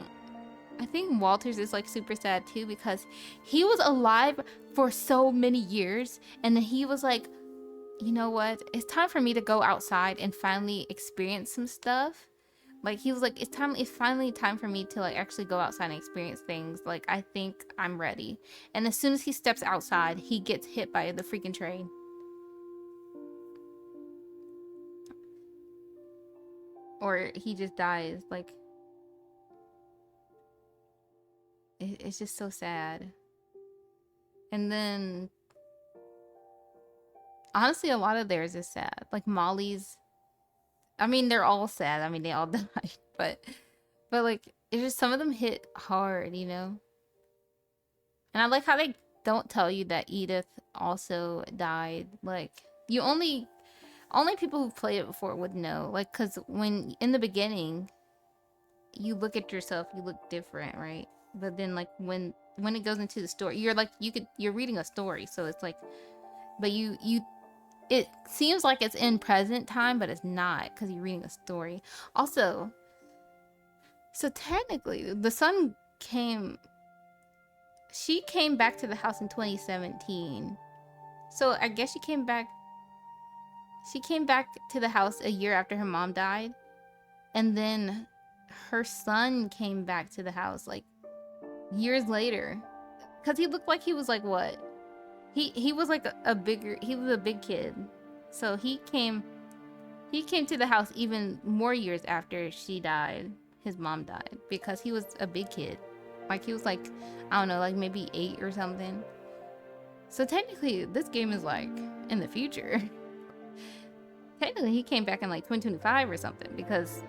I think Walters is like super sad too because he was alive for so many years and then he was like, you know what? It's time for me to go outside and finally experience some stuff. Like he was like, it's finally time for me to like actually go outside and experience things. Like I think I'm ready. And as soon as he steps outside, he gets hit by the freaking train. Or he just dies. Like, it's just so sad. And then honestly, a lot of theirs is sad. Like Molly's, I mean, they're all sad. I mean, they all died, but like, it's just some of them hit hard, you know? And I like how they don't tell you that Edith also died. Like, you only people who've played it before would know. Like, because when in the beginning, you look at yourself, you look different, right? But then, like, when it goes into the story, you're like, you're reading a story, so it's like, but it seems like it's in present time, but it's not, because you're reading a story. Also, so technically, the son she came back to the house in 2017. So I guess she came back to the house a year after her mom died. And then her son came back to the house like years later. Cause he looked like he was like what? He was like he was a big kid. So he came to the house even more years after she died. His mom died, because he was a big kid. Like he was like, I don't know, like maybe 8 or something. So technically this game is like in the future. Technically he came back in like 2025 or something, because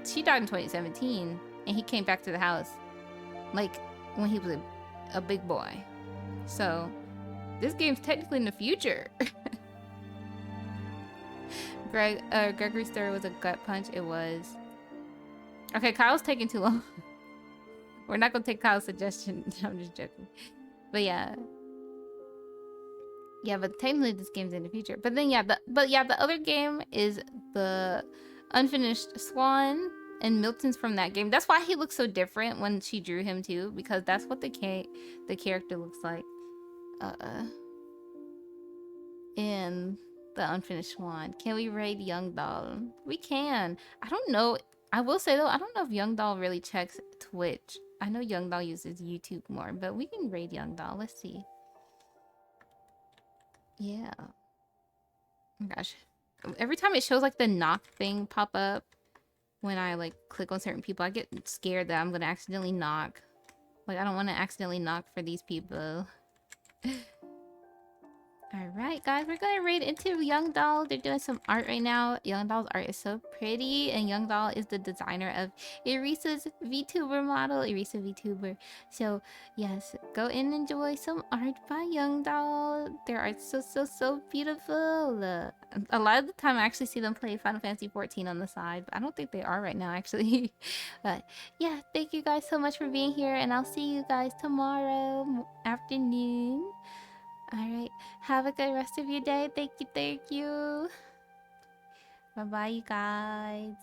she died in 2017 and he came back to the house like when he was a big boy. So this game's technically in the future. Gregory's story was a gut punch. It was. Okay, Kyle's taking too long. We're not gonna take Kyle's suggestion. I'm just joking. But yeah. Yeah, but technically this game's in the future. But then the other game is the Unfinished Swan, and Milton's from that game. That's why he looks so different when she drew him too, because that's what the character looks like in the Unfinished Swan. Can we raid Young Doll? We can. I don't know. I will say though, I don't know if Young Doll really checks Twitch. I know Young Doll uses YouTube more, but we can raid Young Doll. Let's see. Yeah. Oh my gosh. Every time it shows like the knock thing pop up when I like click on certain people, I get scared that I'm gonna accidentally knock. Like, I don't want to accidentally knock for these people. Alright guys, we're gonna raid into Young Doll. They're doing some art right now. Young Doll's art is so pretty, and Young Doll is the designer of Erisa's VTuber model, Erisa VTuber. So yes, go and enjoy some art by Young Doll. Their art's so beautiful. A lot of the time I actually see them play Final Fantasy 14 on the side, but I don't think they are right now actually. But yeah, thank you guys so much for being here, and I'll see you guys tomorrow afternoon. Alright, have a good rest of your day. Thank you. Bye-bye, you guys.